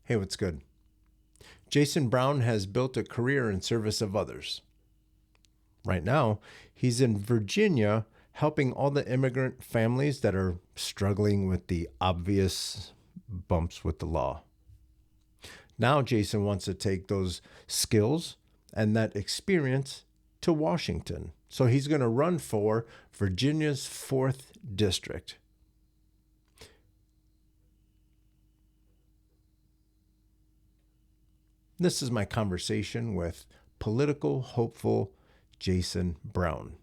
Hey, what's good? Jason Brown has built a career in service of others. Right now, he's in Virginia helping all the immigrant families that are struggling with the obvious bumps with the law. Now, Jason wants to take those skills and that experience to Washington. So he's going to run for Virginia's 4th district. This is my conversation with political hopeful Jason Brown.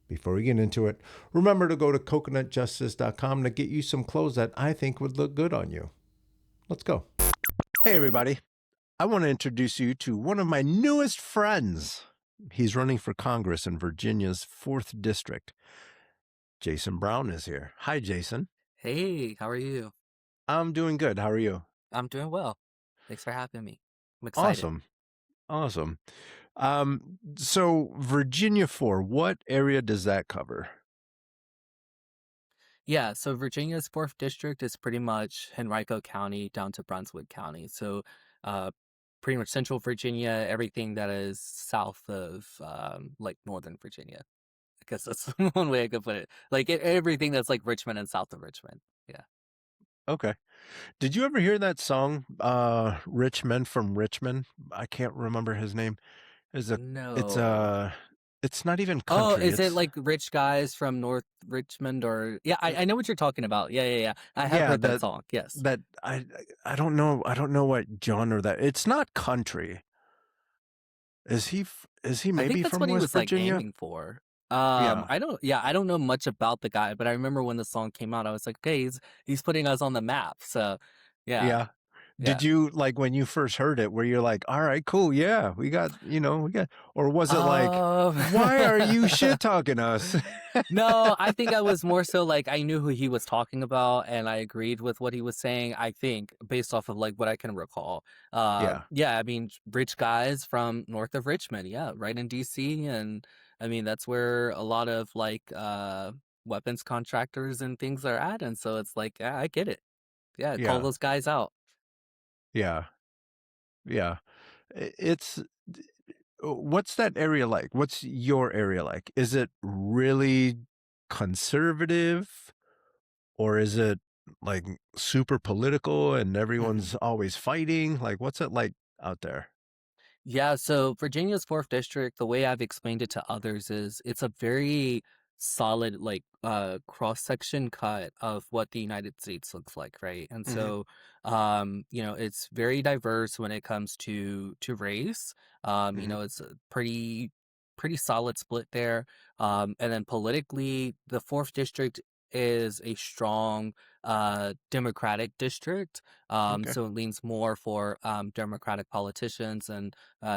Before we get into it, remember to go to coconutjustice.com to get you some clothes that I think would look good on you. Let's go. Hey, everybody. I want to introduce you to one of my newest friends. He's running for Congress in Virginia's 4th district. Jason Brown is here. Hi, Jason. Hey, how are you? I'm doing good. How are you? I'm doing well. Thanks for having me. I'm excited. Awesome. Awesome. So Virginia 4, what area does that cover? Yeah, so Virginia's 4th district is pretty much Henrico County down to Brunswick County. So uh pretty much central Virginia, everything that is south of like Northern Virginia. I guess that's one way I could put it. Like everything that's like Richmond and south of Richmond. Yeah. Okay. Did you ever hear that song, Rich Men from Richmond? I can't remember his name. It's a, it's No. uh it's not even Oh, country. is it It's like rich guys from North Richmond or yeah, I know what you're talking about. Yeah. I have yeah, heard that that song. Yes. that I don't know. I don't know what genre that. It's not country. Is he I think maybe that's from what he West was like Virginia? aiming for. Yeah. I don't know much about the guy, but I remember when the song came out, I was like, okay, he's putting us on the map. So, yeah, Yeah. yeah. Did you like when you first heard it, were you like, all right, cool, yeah, we got, or was it like, Um, why are you shit talking us? no, I think I was more so like I knew who he was talking about, and I agreed with what he was saying. I think based off of like what I can recall. Yeah. Yeah, I mean, rich guys from north of Richmond, yeah, right in DC, and I mean that's where a lot of like weapons contractors and things are at, and so it's like, yeah, I get it. Yeah, call Yeah. those guys out. Yeah. Yeah. It's what's that area like? What's your area like? Is it really conservative or is it like super political and Mhm. everyone's always fighting? Like, what's it like out there? Yeah, so Virginia's 4th district, the way I've explained it to others is it's a very solid like cross section cut of what the United States looks like, right? And Hmm. so it's very diverse when it comes to race. Hmm. It's a pretty solid split there. And then politically, the 4th district is a strong Democratic district. Okay. So it leans more for Democratic politicians and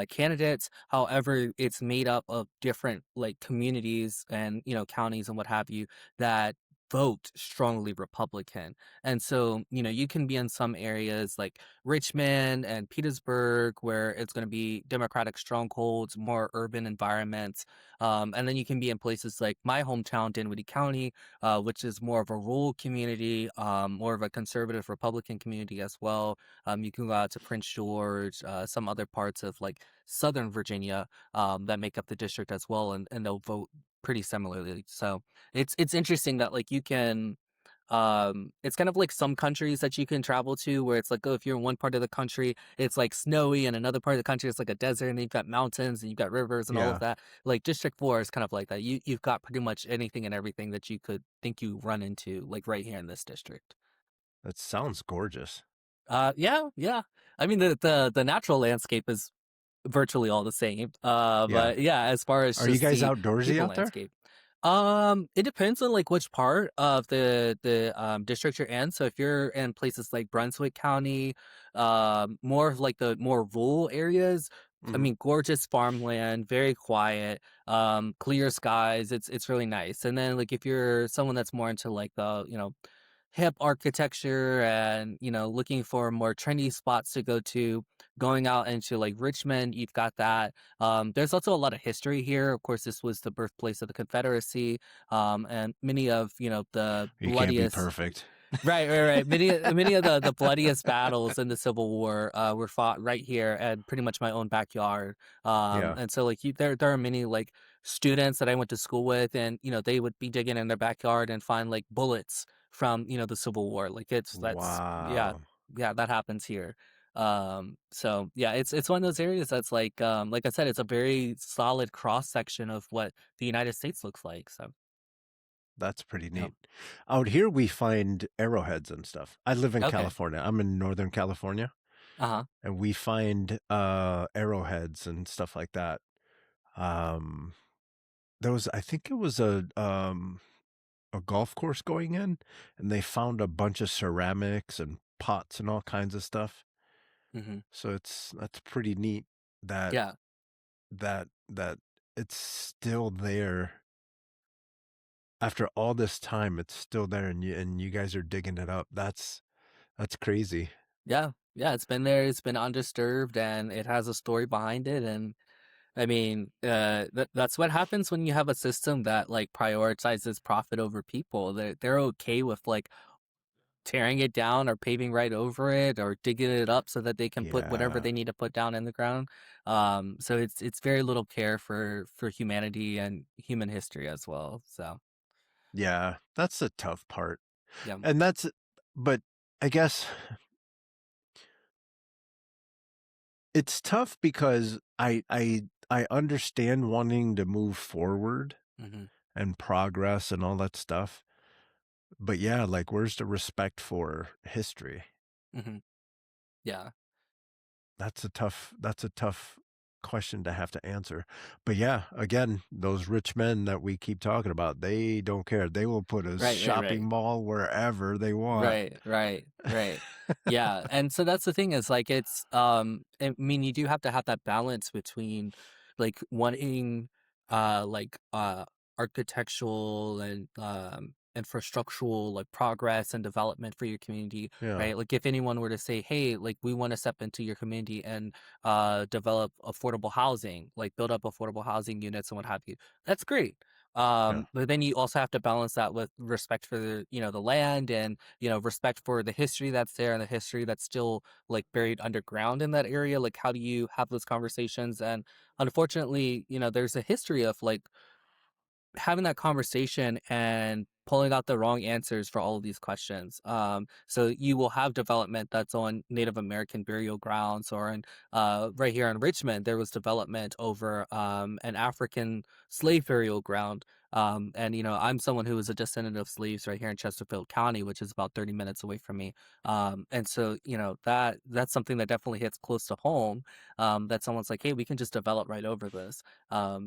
candidates. However, it's made up of different like communities and counties and what have you that vote strongly Republican. And so, you can be in some areas like Richmond and Petersburg where it's going to be Democratic strongholds, more urban environments. And then you can be in places like my hometown, Dinwiddie County, which is more of a rural community, more of a conservative Republican community as well. You can go out to Prince George, some other parts of like Southern Virginia that make up the district as well, and they'll vote pretty similarly. So it's interesting that like you can. It's kind of like some countries that you can travel to where it's like, oh, if you're in one part of the country, it's like snowy, and another part of the country it's like a desert, and then you've got mountains and you've got rivers and all of Yeah. that. Like District 4 is kind of like that. You've got pretty much anything and everything that you could think you run into like right here in this district. That sounds gorgeous. Yeah. I mean the natural landscape is virtually all the same. Yeah. But yeah, as far as Are you just guys the outdoorsy people out there? landscape. It depends on like which part of the district you're in. So if you're in places like Brunswick County, more of like the more rural areas, I Hmm. mean, gorgeous farmland, very quiet, clear skies. It's really nice. And then like if you're someone that's more into like the hip architecture and looking for more trendy spots to go to, going out into like Richmond, you've got that. There's also a lot of history here. Of course, this was the birthplace of the Confederacy, and many of the You can't be bloodiest. perfect. Right. Many of the bloodiest battles in the Civil War were fought right here at pretty much my own backyard. Yeah. And so like there are many like students that I went to school with, and they would be digging in their backyard and find like bullets from the Civil War. Like that's yeah, Wow. yeah, that happens here. So yeah, it's one of those areas that's like I said, it's a very solid cross section of what the United States looks like. So That's pretty yeah. neat. Out here, we find arrowheads and stuff. I live in Okay. California. I'm in Northern California, Uh-huh. and we find arrowheads and stuff like that. Um, I think it was a golf course going in, and they found a bunch of ceramics and pots and all kinds of stuff. Hmm. So that's pretty neat that Yeah. that it's still there after all this time. It's still there, and you guys are digging it up. That's crazy. Yeah, yeah, it's been there, it's been undisturbed, and it has a story behind it, and I mean, that's what happens when you have a system that like prioritizes profit over people. They're okay with like tearing it down or paving right over it or digging it up so that they can put whatever Yeah. they need to put down in the ground. So it's very little care for humanity and human history as well. So Yeah, that's the tough part. yeah. And but I guess it's tough because I understand wanting to move forward Hmm. and progress and all that stuff. But yeah, like where's the respect for history? Hmm. Yeah. That's a tough question to have to answer. But yeah, again, those rich men that we keep talking about, they don't care. They will put a shopping Right. mall wherever they want. Right. Yeah, and so that's the thing is like I mean you do have to have that balance between like wanting like architectural and infrastructural like progress and development for your community, Yeah, right? Like if anyone were to say, "Hey, like we want to step into your community and develop affordable housing, like build up affordable housing units and what have you." That's great. yeah, But then you also have to balance that with respect for the land and, respect for the history that's there and the history that's still like buried underground in that area. Like, how do you have those conversations? And unfortunately, there's a history of like having that conversation and pulling out the wrong answers for all of these questions. So you will have development that's on Native American burial grounds, or in right here in Richmond, there was development over an African slave burial ground. And I'm someone who is a descendant of slaves right here in Chesterfield County, which is about 30 minutes away from me. And so that's something that definitely hits close to home. That someone's like, hey, we can just develop right over this.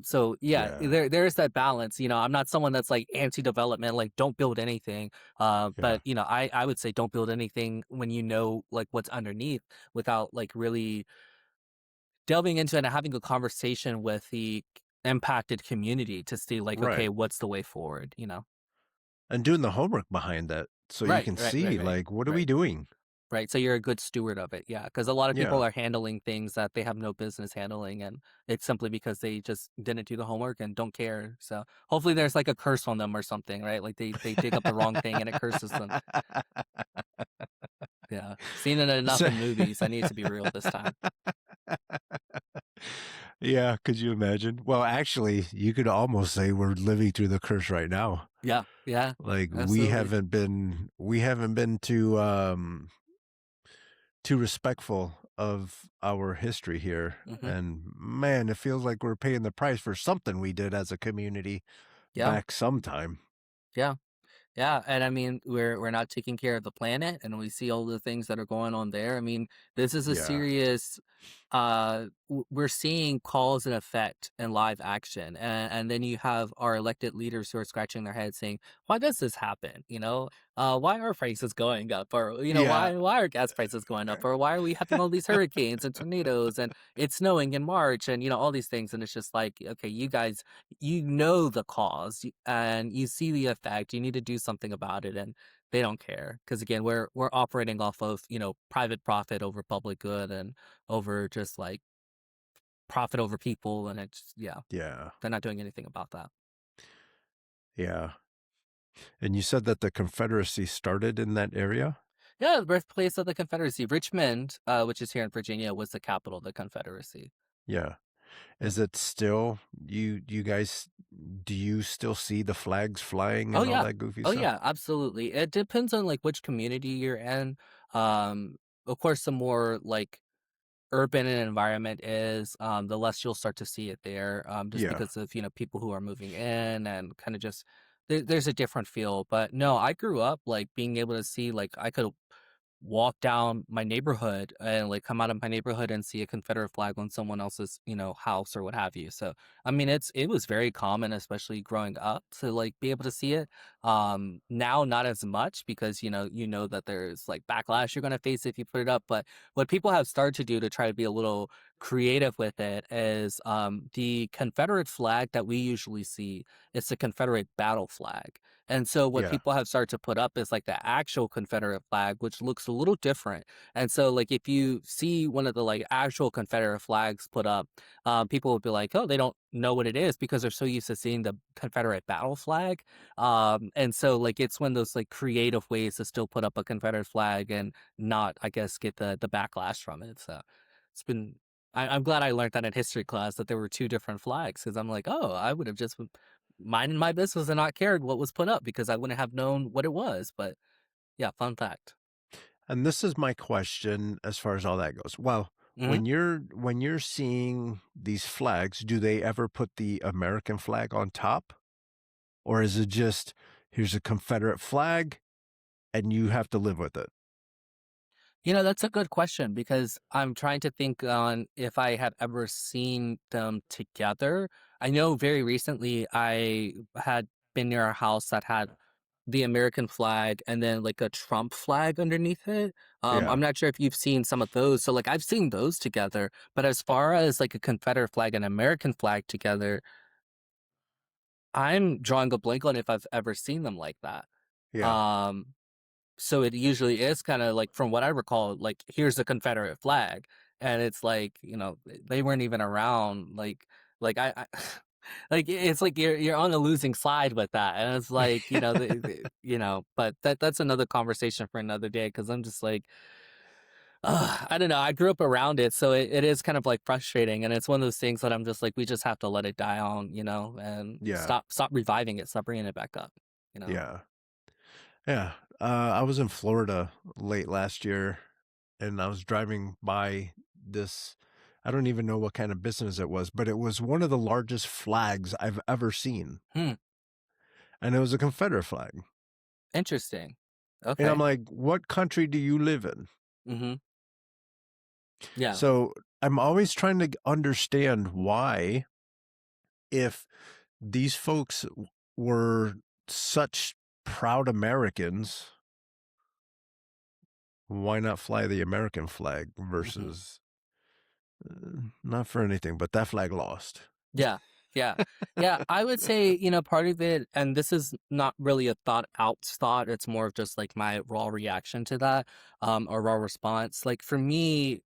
So yeah, yeah, there's that balance. I'm not someone that's like anti-development, like don't build anything. yeah. But I would say don't build anything when you know like what's underneath without like really delving into it and having a conversation with the impacted community to see like, Right. okay, what's the way forward, And doing the homework behind that so you Right, can right, right, see right, like what are we right. doing? Right, so you're a good steward of it, yeah, because a lot of people Yeah. are handling things that they have no business handling, and it's simply because they just didn't do the homework and don't care, so hopefully there's, like, a curse on them or something, right? Like, they dig up the wrong thing and it curses them. Yeah. Seen it enough So in movies, I need to be real this time. yeah, could you imagine? Well, actually, you could almost say we're living through the curse right now. Yeah, yeah, Like absolutely. we haven't been too respectful of our history here. Mhm. And man, it feels like we're paying the price for something we did as a community Yeah, back sometime. yeah. Yeah, and I mean, we're not taking care of the planet, and we see all the things that are going on there. I mean, this is a Yeah. serious we're seeing cause and effect in live action, and then you have our elected leaders who are scratching their heads saying, why does this happen, why are prices going up, or Yeah. why are gas prices going up, or why are we having all these hurricanes and tornadoes and it's snowing in March, and all these things, and it's just like, okay, you guys, the cause, and you see the effect, you need to do something about it, and they don't care because again, we're operating off of private profit over public good, and over just like profit over people, and it's yeah, Yeah. they're not doing anything about that. Yeah. And you said that the Confederacy started in that area? Yeah, the birthplace of the Confederacy. Richmond, which is here in Virginia, was the capital of the Confederacy. Yeah. Yeah. Is it still you guys do you still see the flags flying Oh and all yeah. that goofy Oh stuff? yeah, absolutely. It depends on like which community you're in. Um, of course, the more like urban an environment is, the less you'll start to see it there, just Yeah. because of people who are moving in and kind of just there's a different feel. But no, I grew up like being able to see like I could walk down my neighborhood and like come out of my neighborhood and see a Confederate flag on someone else's, house or what have you. So, I mean, it was very common, especially growing up, to like be able to see it. Now not as much because you know that there's like backlash you're gonna face if you put it up. But what people have started to do to try to be a little creative with it is the Confederate flag that we usually see is the Confederate battle flag. And so what Yeah. people have started to put up is like the actual Confederate flag, which looks a little different. And so like if you see one of the like actual Confederate flags put up, people will be like, oh, they don't know what it is because they're so used to seeing the Confederate battle flag. And so like it's one of those like creative ways to still put up a Confederate flag and not, I guess, get the backlash from it. So it's been I'm glad I learned that in history class that there were two different flags because I'm like, oh, I would have just minding my business and not cared what was put up because I wouldn't have known what it was. But yeah, fun fact. And this is my question as far as all that goes. Well, Hmm. when you're seeing these flags, do they ever put the American flag on top? Or is it just here's a Confederate flag and you have to live with it? That's a good question because I'm trying to think on if I have ever seen them together. I know very recently I had been near a house that had the American flag and then like a Trump flag underneath it. I'm Yeah. not sure if you've seen some of those. So like I've seen those together, but as far as like a Confederate flag and American flag together, I'm drawing a blank on if I've ever seen them like that. Yeah. Um, so it usually is kind of like, from what I recall, like here's the Confederate flag, and it's like they weren't even around. Like I like it's like you're on the losing side with that, and it's like But that's another conversation for another day because I'm just like. I don't know. I grew up around it, so it is kind of like frustrating, and it's one of those things that I'm just like, we just have to let it die on, and Yeah. stop reviving it, stop bringing it back up, you know. Yeah. Yeah. I was in Florida late last year and I was driving by this. I don't even know what kind of business it was, but it was one of the largest flags I've ever seen. Hmm. And it was a Confederate flag. Interesting. And I'm Okay. like, what country do you live in? Mm-hmm. Yeah. So I'm always trying to understand why, if these folks were such proud Americans, why not fly the American flag Mm-hmm. versus not for anything, but that flag lost. Yeah. Yeah. Yeah. I would say, part of it, and this is not really a thought out thought, it's more of just like my raw reaction to that, or raw response. Like for me,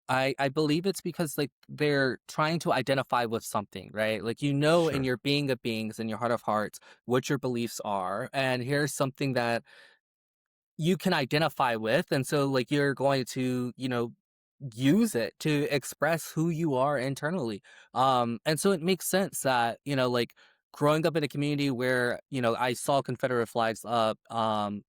I believe it's because like they're trying to identify with something, right? Like in Sure. your being of beings, in your heart of hearts, what your beliefs are, and here's something that you can identify with, and so like you're going to use it to express who you are internally. And so it makes sense that like growing up in a community where I saw Confederate flags up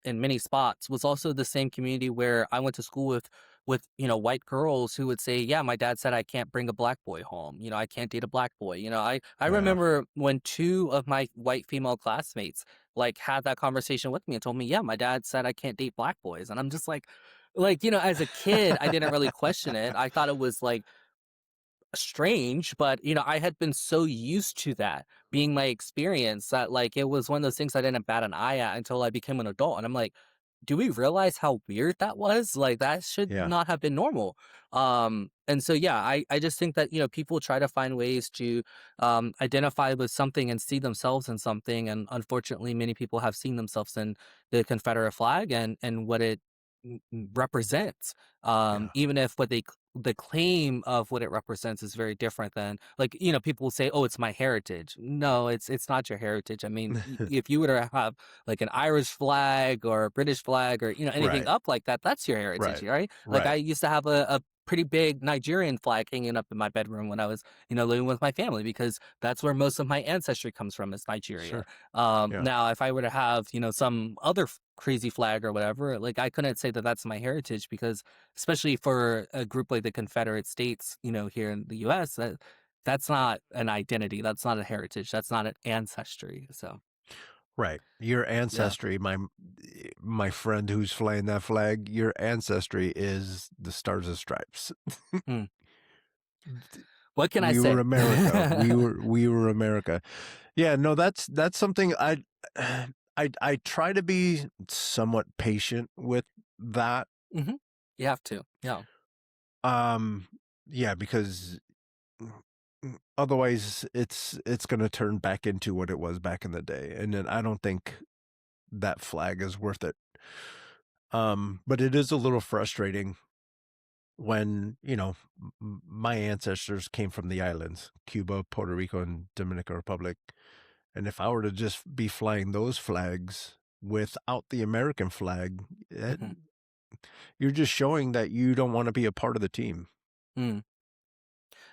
in many spots was also the same community where I went to school with white girls who would say, yeah, my dad said I can't bring a black boy home, I can't date a black boy. I Yeah. remember when two of my white female classmates like had that conversation with me and told me, "Yeah, my dad said I can't date black boys." And I'm just like, as a kid, I didn't really question it. I thought it was like strange, but I had been so used to that being my experience that like it was one of those things I didn't bat an eye at until I became an adult. And I'm like, do we realize how weird that was? Like that should Yeah. not have been normal. And so yeah, I just think that people try to find ways to identify with something and see themselves in something. And unfortunately many people have seen themselves in the Confederate flag and what it represents, Yeah. even if the claim of what it represents is very different than, like, people will say, "Oh, it's my heritage." No, it's not your heritage. I mean, if you were to have like an Irish flag or a British flag or anything Right. up like that, that's your heritage, Right. right? Like I Right. used to have a pretty big Nigerian flag hanging up in my bedroom when I was living with my family, because that's where most of my ancestry comes from, is Nigeria. Sure. Yeah. Now, if I were to have, some other crazy flag or whatever, like I couldn't say that that's my heritage, because especially for a group like the Confederate States, here in the US, that's not an identity, that's not a heritage, that's not an ancestry. So, Right. Your yeah. ancestry, my friend who's flying that flag, your ancestry is the Stars and Stripes. Hmm. What can I We were say? America. We were America. Yeah, no, that's something I try to be somewhat patient with that. Hmm. You have to. Yeah. Um yeah, because otherwise it's going to turn back into what it was back in the day, and then I don't think that flag is worth it. But it is a little frustrating when, my ancestors came from the islands, Cuba, Puerto Rico, and Dominican Republic. And if I were to just be flying those flags without the American flag, Hmm. you're just showing that you don't want to be a part of the team, Mm.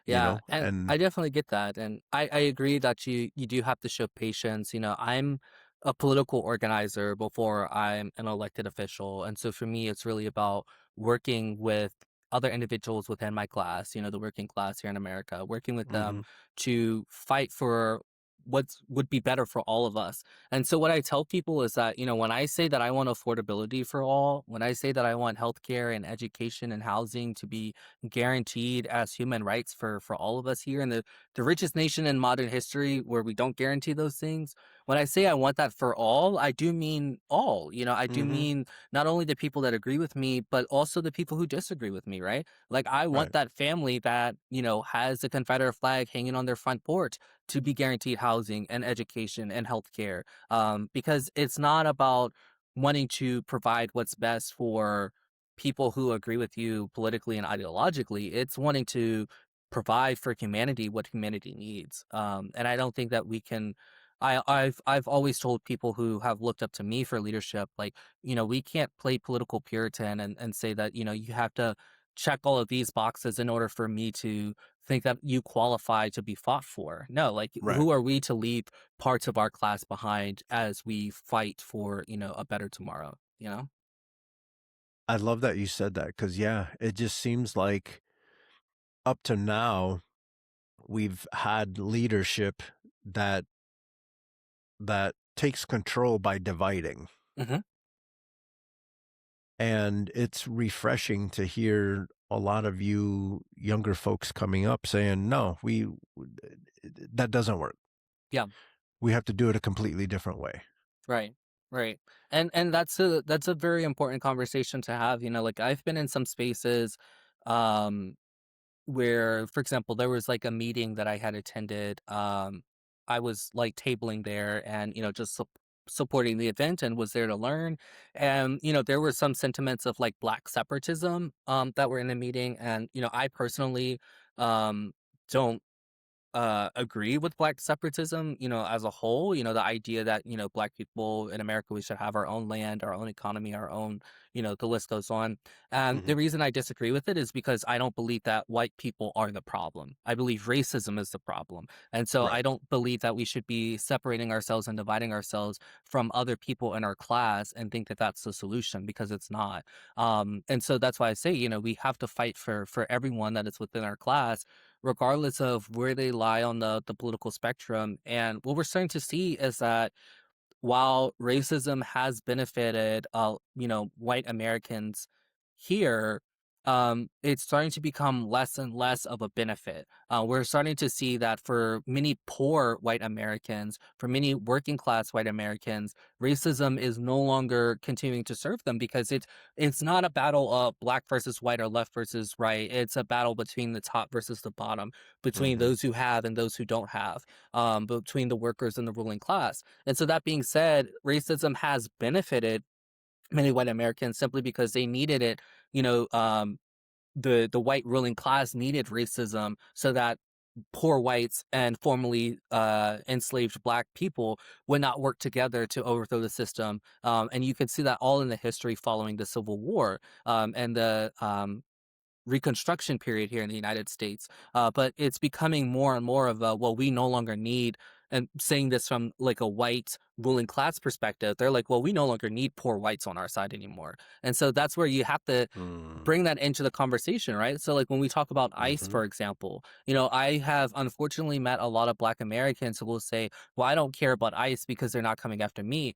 Yeah, and And I definitely get that, and I agree that you do have to show patience. I'm a political organizer before I'm an elected official, and so for me, it's really about working with other individuals within my class, the working class here in America, working with them hmm to fight for what would be better for all of us. And so what I tell people is that, when I say that I want affordability for all, when I say that I want healthcare and education and housing to be guaranteed as human rights for all of us here in the richest nation in modern history, where we don't guarantee those things. When I say I want that for all, I do mean all. I do hmm mean not only the people that agree with me, but also the people who disagree with me, right? Like I want right. that family that, has the Confederate flag hanging on their front porch to be guaranteed housing and education and healthcare. Because it's not about wanting to provide what's best for people who agree with you politically and ideologically. It's wanting to provide for humanity what humanity needs. And I don't think that we can. I've always told people who have looked up to me for leadership, like, we can't play political Puritan and say that, you have to check all of these boxes in order for me to think that you qualify to be fought for. No, like, Right. who are we to leave parts of our class behind as we fight for, a better tomorrow, you know? I love that you said that, because yeah, it just seems like up to now we've had leadership that that takes control by dividing. Hmm. And it's refreshing to hear a lot of you younger folks coming up saying, no, that doesn't work. Yeah. We have to do it a completely different way. Right. Right. And that's a very important conversation to have. Like I've been in some spaces um where, for example, there was like a meeting that I had attended. I was like tabling there and, just supporting the event and was there to learn. And, there were some sentiments of like black separatism that were in the meeting. And, I personally don't agree with black separatism, as a whole. The idea that, black people in America, we should have our own land, our own economy, our own, the list goes on. And hmm the reason I disagree with it is because I don't believe that white people are the problem. I believe racism is the problem. And so I Right. don't believe that we should be separating ourselves and dividing ourselves from other people in our class and think that that's the solution, because it's not. And so that's why I say, we have to fight for everyone that is within our class, regardless of where they lie on the political spectrum. And what we're starting to see is that while racism has benefited, white Americans here, it's starting to become less and less of a benefit. We're starting to see that for many poor white Americans, for many working class white Americans, racism is no longer continuing to serve them, because it's not a battle of black versus white or left versus right. It's a battle between the top versus the bottom, between hmm those who have and those who don't have, between the workers and the ruling class. And so that being said, racism has benefited many white Americans simply because they needed it. You know, the white ruling class needed racism so that poor whites and formerly enslaved black people would not work together to overthrow the system. And you can see that all in the history following the Civil War and the Reconstruction period here in the United States. But it's becoming more and more of a, well, we no longer need, and saying this from like a white ruling class perspective, they're like, well, we no longer need poor whites on our side anymore. And so that's where you have to Mm. bring that into the conversation, right? So like when we talk about ICE, Mm-hmm. for example, you know, I have unfortunately met a lot of black Americans who will say, well, I don't care about ICE because they're not coming after me.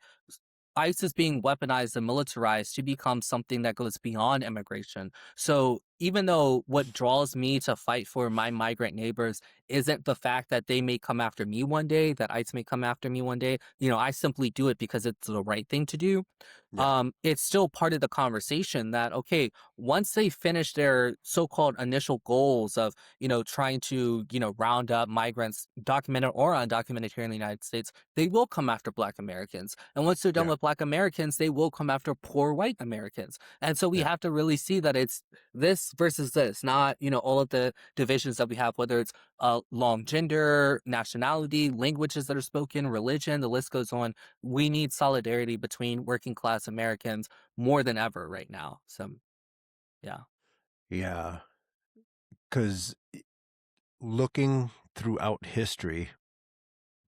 ICE is being weaponized and militarized to become something that goes beyond immigration. So even though what draws me to fight for my migrant neighbors isn't the fact that they may come after me one day, that ICE may come after me one day, you know, I simply do it because it's the right thing to do. Yeah. It's still part of the conversation that, okay, once they finish their so-called initial goals of, you know, trying to, you know, round up migrants, documented or undocumented here in the United States, they will come after Black Americans. And once they're done Yeah. with Black Americans, they will come after poor white Americans. And so we Yeah. have to really see that it's this versus this, not, you know, all of the divisions that we have, whether it's long gender, nationality, languages that are spoken, religion, the list goes on. We need solidarity between working class Americans more than ever right now. So, yeah. Yeah. Because looking throughout history,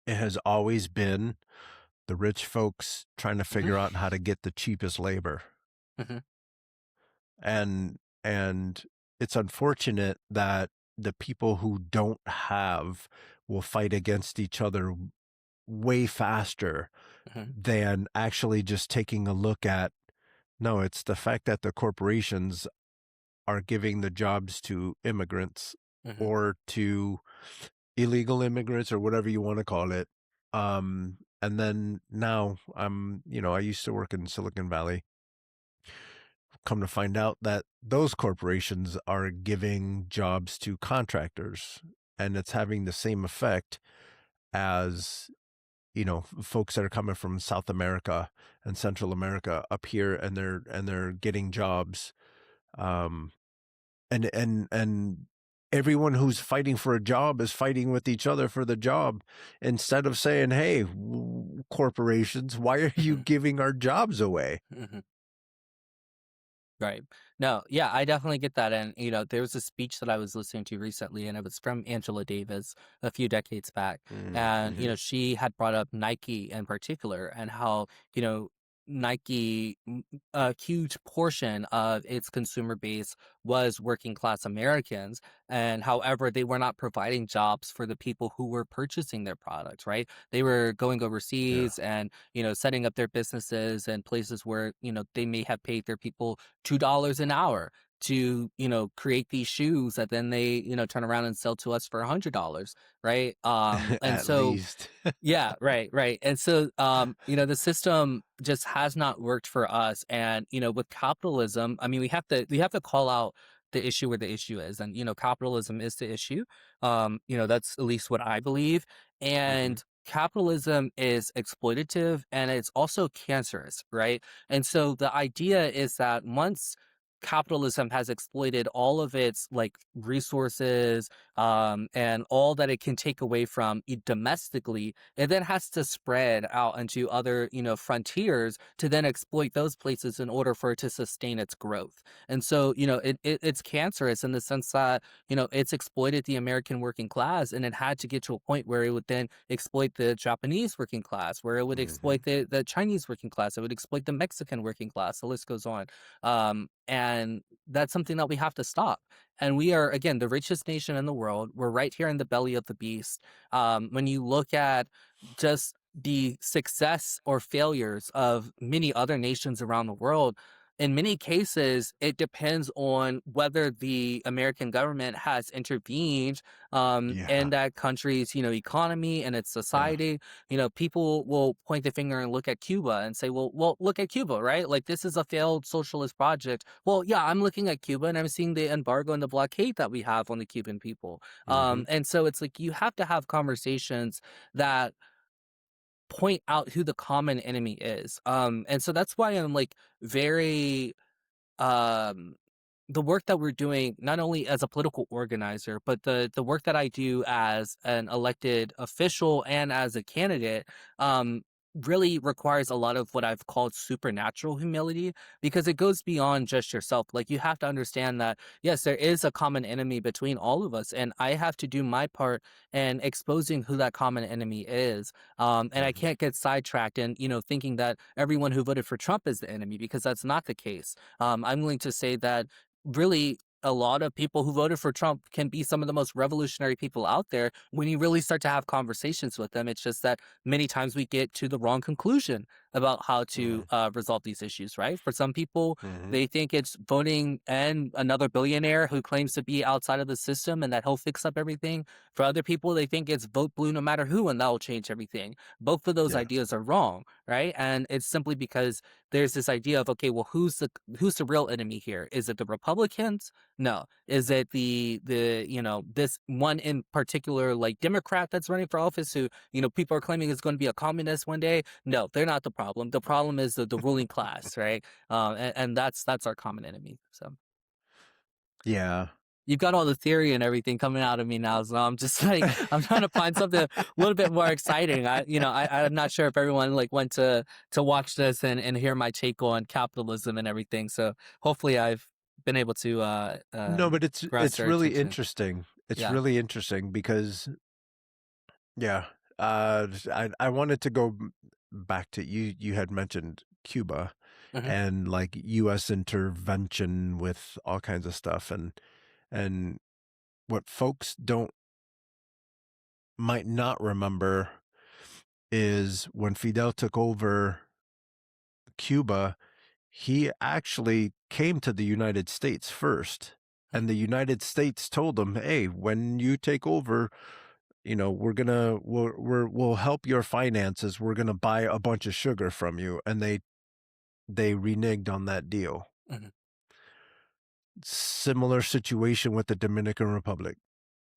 it has always been the rich folks trying to Hmm. figure out how to get the cheapest labor. Hmm. And it's unfortunate that the people who don't have will fight against each other way faster Hmm. than actually just taking a look at, no, it's the fact that the corporations are giving the jobs to immigrants Hmm. or to illegal immigrants or whatever you want to call it. And then now I used to work in Silicon Valley. Come to find out that those corporations are giving jobs to contractors, and it's having the same effect as, folks that are coming from South America and Central America up here, and they're getting jobs. Um, and everyone who's fighting for a job is fighting with each other for the job instead of saying, hey, corporations, why are you Hmm. giving our jobs away? Hmm. Right. No, yeah, I definitely get that. And, you know, there was a speech that I was listening to recently, and it was from Angela Davis a few decades back. And, you Mm-hmm. know, she had brought up Nike in particular and how, you know, Nike, a huge portion of its consumer base was working class Americans. And however, they were not providing jobs for the people who were purchasing their products, right? They were going Yeah. overseas and, you know, setting up their businesses in places where, you know, they may have paid their people $2 an hour to, you know, create these shoes that then they, you know, turn around and sell to us for $100, right? And At so least. yeah, right, right. And so, you know, the system just has not worked for us. And, you know, with capitalism, I mean, we have to call out the issue where the issue is. And, you know, capitalism is the issue. You know, that's at least what I believe. Hmm. And capitalism is exploitative and it's also cancerous, right? And so the idea is that once capitalism has exploited all of its like resources and all that it can take away from it domestically, it then has to spread out into other, you know, frontiers to then exploit those places in order for it to sustain its growth. And so, you know, it's cancerous in the sense that, you know, it's exploited the American working class, and it had to get to a point where it would then exploit the Japanese working class, where it would Hmm. exploit the Chinese working class, it would exploit the Mexican working class. The list goes on. And that's something that we have to stop. And we are, again, the richest nation in the world. We're right here in the belly of the beast. When you look at just the success or failures of many other nations around the world, in many cases, it depends on whether the American government has intervened in Yeah. that country's, you know, economy and its Yeah. society. You know, people will point the finger and look at Cuba and say, well, look at Cuba, right? Like this is a failed socialist project. Well, yeah, I'm looking at Cuba and I'm seeing the embargo and the blockade that we have on the Cuban people. Hmm. And so it's like you have to have conversations that point out who the common enemy is. And so that's why I'm like very um the work that we're doing not only as a political organizer, but the work that I do as an elected official and as a candidate, um really requires a lot of what I've called supernatural humility, because it goes beyond just yourself. Like, you have to understand that yes, there is a common enemy between all of us, and I have to do my part in exposing who that common enemy is. And I Mhm. can't get sidetracked and, thinking that everyone who voted for Trump is the enemy, because that's not the case. I'm willing to say that really a lot of people who voted for Trump can be some of the most revolutionary people out there when you really start to have conversations with them. It's just that many times we get to the wrong conclusion about how to Mhm. resolve these issues, right? For some people, Mhm. they think it's voting and another billionaire who claims to be outside of the system and that he'll fix up everything. For other people, they think it's vote blue no matter who and that will change everything. Both of those Yes. ideas are wrong, right? And it's simply because there's this idea of, okay, well, who's the real enemy here? Is it the Republicans? No. Is it the this one in particular, like, Democrat that's running for office who, people are claiming is going to be a communist one day? No, they're not the problem. The problem is the ruling class, right? And that's our common enemy. So Yeah. you've got all the theory and everything coming out of me now, so I'm just like, I'm trying to find something a little bit more exciting. I'm not sure if everyone like went to watch this and hear my take on capitalism and everything. So hopefully I've been able to No, but grasp it's their really attention. interesting. It's Yeah. really interesting because yeah, I wanted to go back to you. You had mentioned Cuba Hmm. and like U.S. intervention with all kinds of stuff, and what folks don't might not remember is when Fidel took over Cuba, he actually came to the United States first. And the United States told him, "Hey, when you take over, we'll help your finances. We're gonna buy a bunch of sugar from you." And they reneged on that deal. Hmm. Similar situation with the Dominican Republic.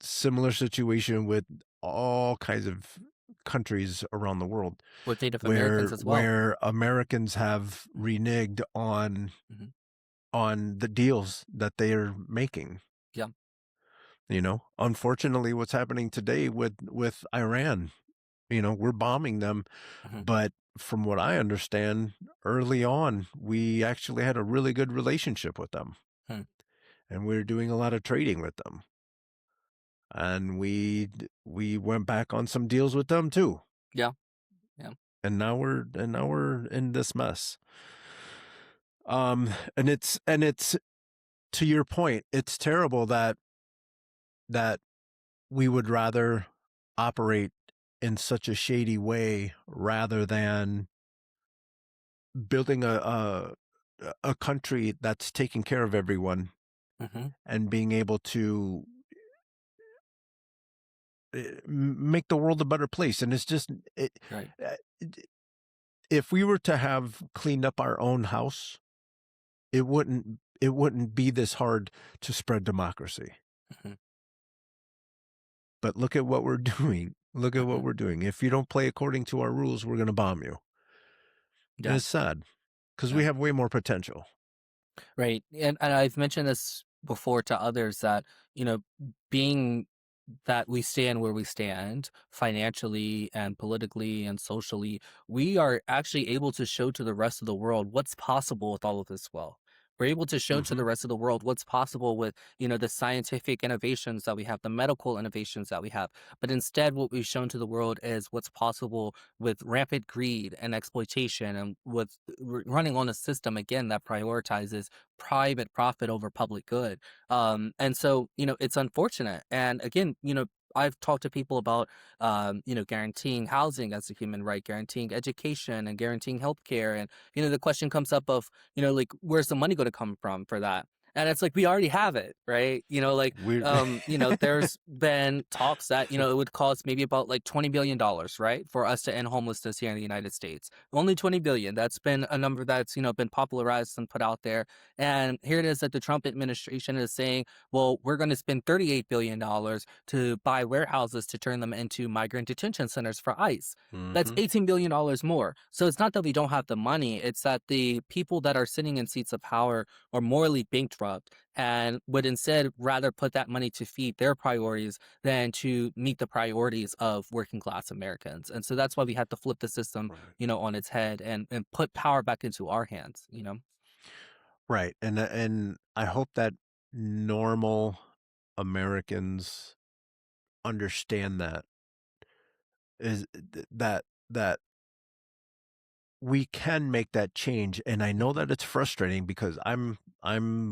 Similar situation with all kinds of countries around the world With Native where Americans as well. Americans have reneged Hmm. on the deals that they are making. Yeah. Unfortunately, what's happening today with Iran, we're bombing them, Hmm. but from what I understand, early on, we actually had a really good relationship with them, Hmm. and we were doing a lot of trading with them, and we went back on some deals with them too, Yeah. Yeah. and now we're in this mess. And it's to your point, it's terrible that we would rather operate in such a shady way rather than building a country that's taking care of everyone Hmm. and being able to make the world a better place. And it's just Right. uh, if we were to have cleaned up our own house, it wouldn't be this hard to spread democracy. Hmm. But look at what we're doing. Look at what Hmm. we're doing. If you don't play according to our rules, we're going to bomb you. And Yeah. it's sad because Yeah. we have way more potential. Right. And I've mentioned this before to others that, being that we stand where we stand financially and politically and socially, we are actually able to show to the rest of the world what's possible with all of this wealth. We're able to show to Hmm. the rest of the world what's possible with, the scientific innovations that we have, the medical innovations that we have. But instead, what we've shown to the world is what's possible with rampant greed and exploitation, and with running on a system, again, that prioritizes private profit over public good. And so, it's unfortunate. And again, I've talked to people about, guaranteeing housing as a human right, guaranteeing education and guaranteeing healthcare. And, the question comes up of, like, where's the money going to come from for that? And it's like we already have it, right? We're There's been talks that, it would cost maybe about like $20 billion, right, for us to end homelessness here in the United States. Only 20 billion. That's been a number that's, been popularized and put out there. And here it is that the Trump administration is saying, well, we're going to spend $38 billion to buy warehouses to turn them into migrant detention centers for ICE. That's hmm $18 billion more. So it's not that we don't have the money, it's that the people that are sitting in seats of power are morally bankrupt and would instead rather put that money to feed their priorities than to meet the priorities of working class Americans. And so that's why we have to flip the system, right. on its head and put power back into our hands. Right. And I hope that normal Americans understand that is that we can make that change. And I know that it's frustrating because I'm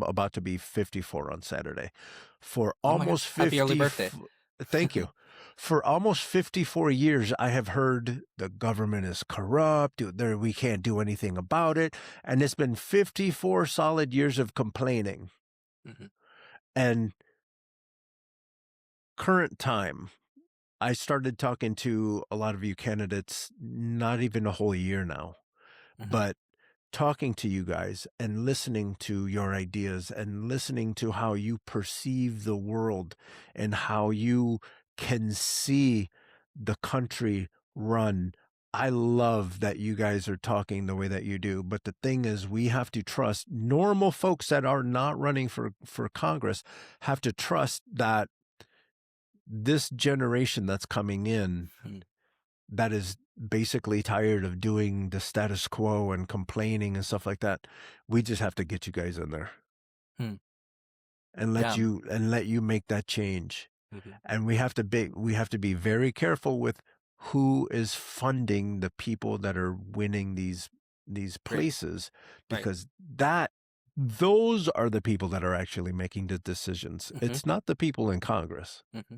about to be 54 on Saturday. For Oh my almost gosh. Happy early 50 birthday. thank you. For almost 54 years I have heard the government is corrupt, we can't do anything about it, and it's been 54 solid years of complaining. Hmm. And current time, I started talking to a lot of you candidates not even a whole year now, Hmm. but talking to you guys and listening to your ideas and listening to how you perceive the world and how you can see the country run. I love that you guys are talking the way that you do. But the thing is, we have to trust normal folks that are not running for Congress have to trust that this generation that's coming in that is basically tired of doing the status quo and complaining and stuff like that. We just have to get you guys in there Hmm. and Yeah. let you make that change. Hmm. And we have to be very careful with who is funding the people that are winning these Right. places, Right. because that those are the people that are actually making the decisions. Hmm. It's not the people in Congress. Hmm.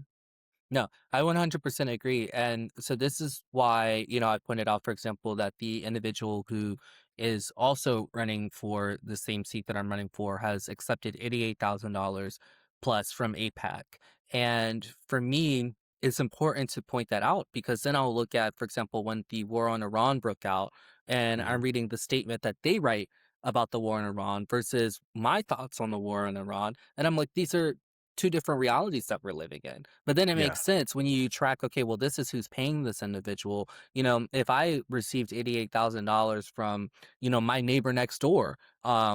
No, I 100% agree. And so this is why, I pointed out, for example, that the individual who is also running for the same seat that I'm running for has accepted $88,000 plus from APAC. And for me, it's important to point that out because then I'll look at, for example, when the war on Iran broke out and I'm Mhm. reading the statement that they write about the war in Iran versus my thoughts on the war in Iran. And I'm like, these are two different realities that we're living in. But then it Yeah. makes sense when you track, okay, well, this is who's paying this individual. If I received $88,000 from, my neighbor next door,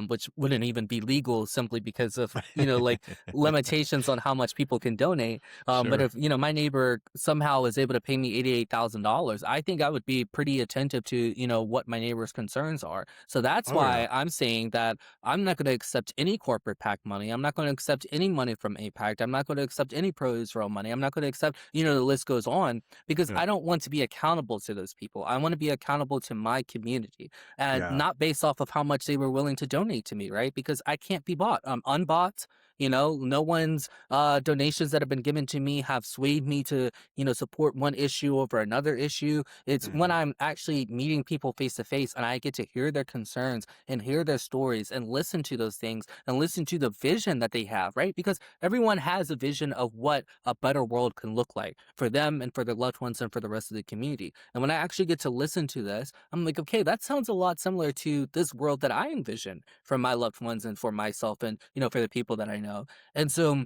which wouldn't even be legal simply because of, like limitations on how much people can donate. But Sure. if, my neighbor somehow is able to pay me $88,000, I think I would be pretty attentive to, what my neighbor's concerns are. So that's Oh yeah. why I'm saying that I'm not going to accept any corporate PAC money. I'm not going to accept any money from APAC. I'm not going to accept any pro-Israel money. I'm not going to accept, the list goes on because Yeah. I don't want to be accountable to those people. I want to be accountable to my community and Yeah. not based off of how much they were willing to donate to me, right? Because I can't be bought. I'm unbought. No one's donations that have been given to me have swayed me to, support one issue over another issue. It's when Mhm. I'm actually meeting people face to face and I get to hear their concerns and hear their stories and listen to those things and listen to the vision that they have, right? Because everyone has a vision of what a better world can look like for them and for their loved ones and for the rest of the community. And when I actually get to listen to this, I'm like, okay, that sounds a lot similar to this world that I envision for my loved ones and for myself and, for the people that I know. And so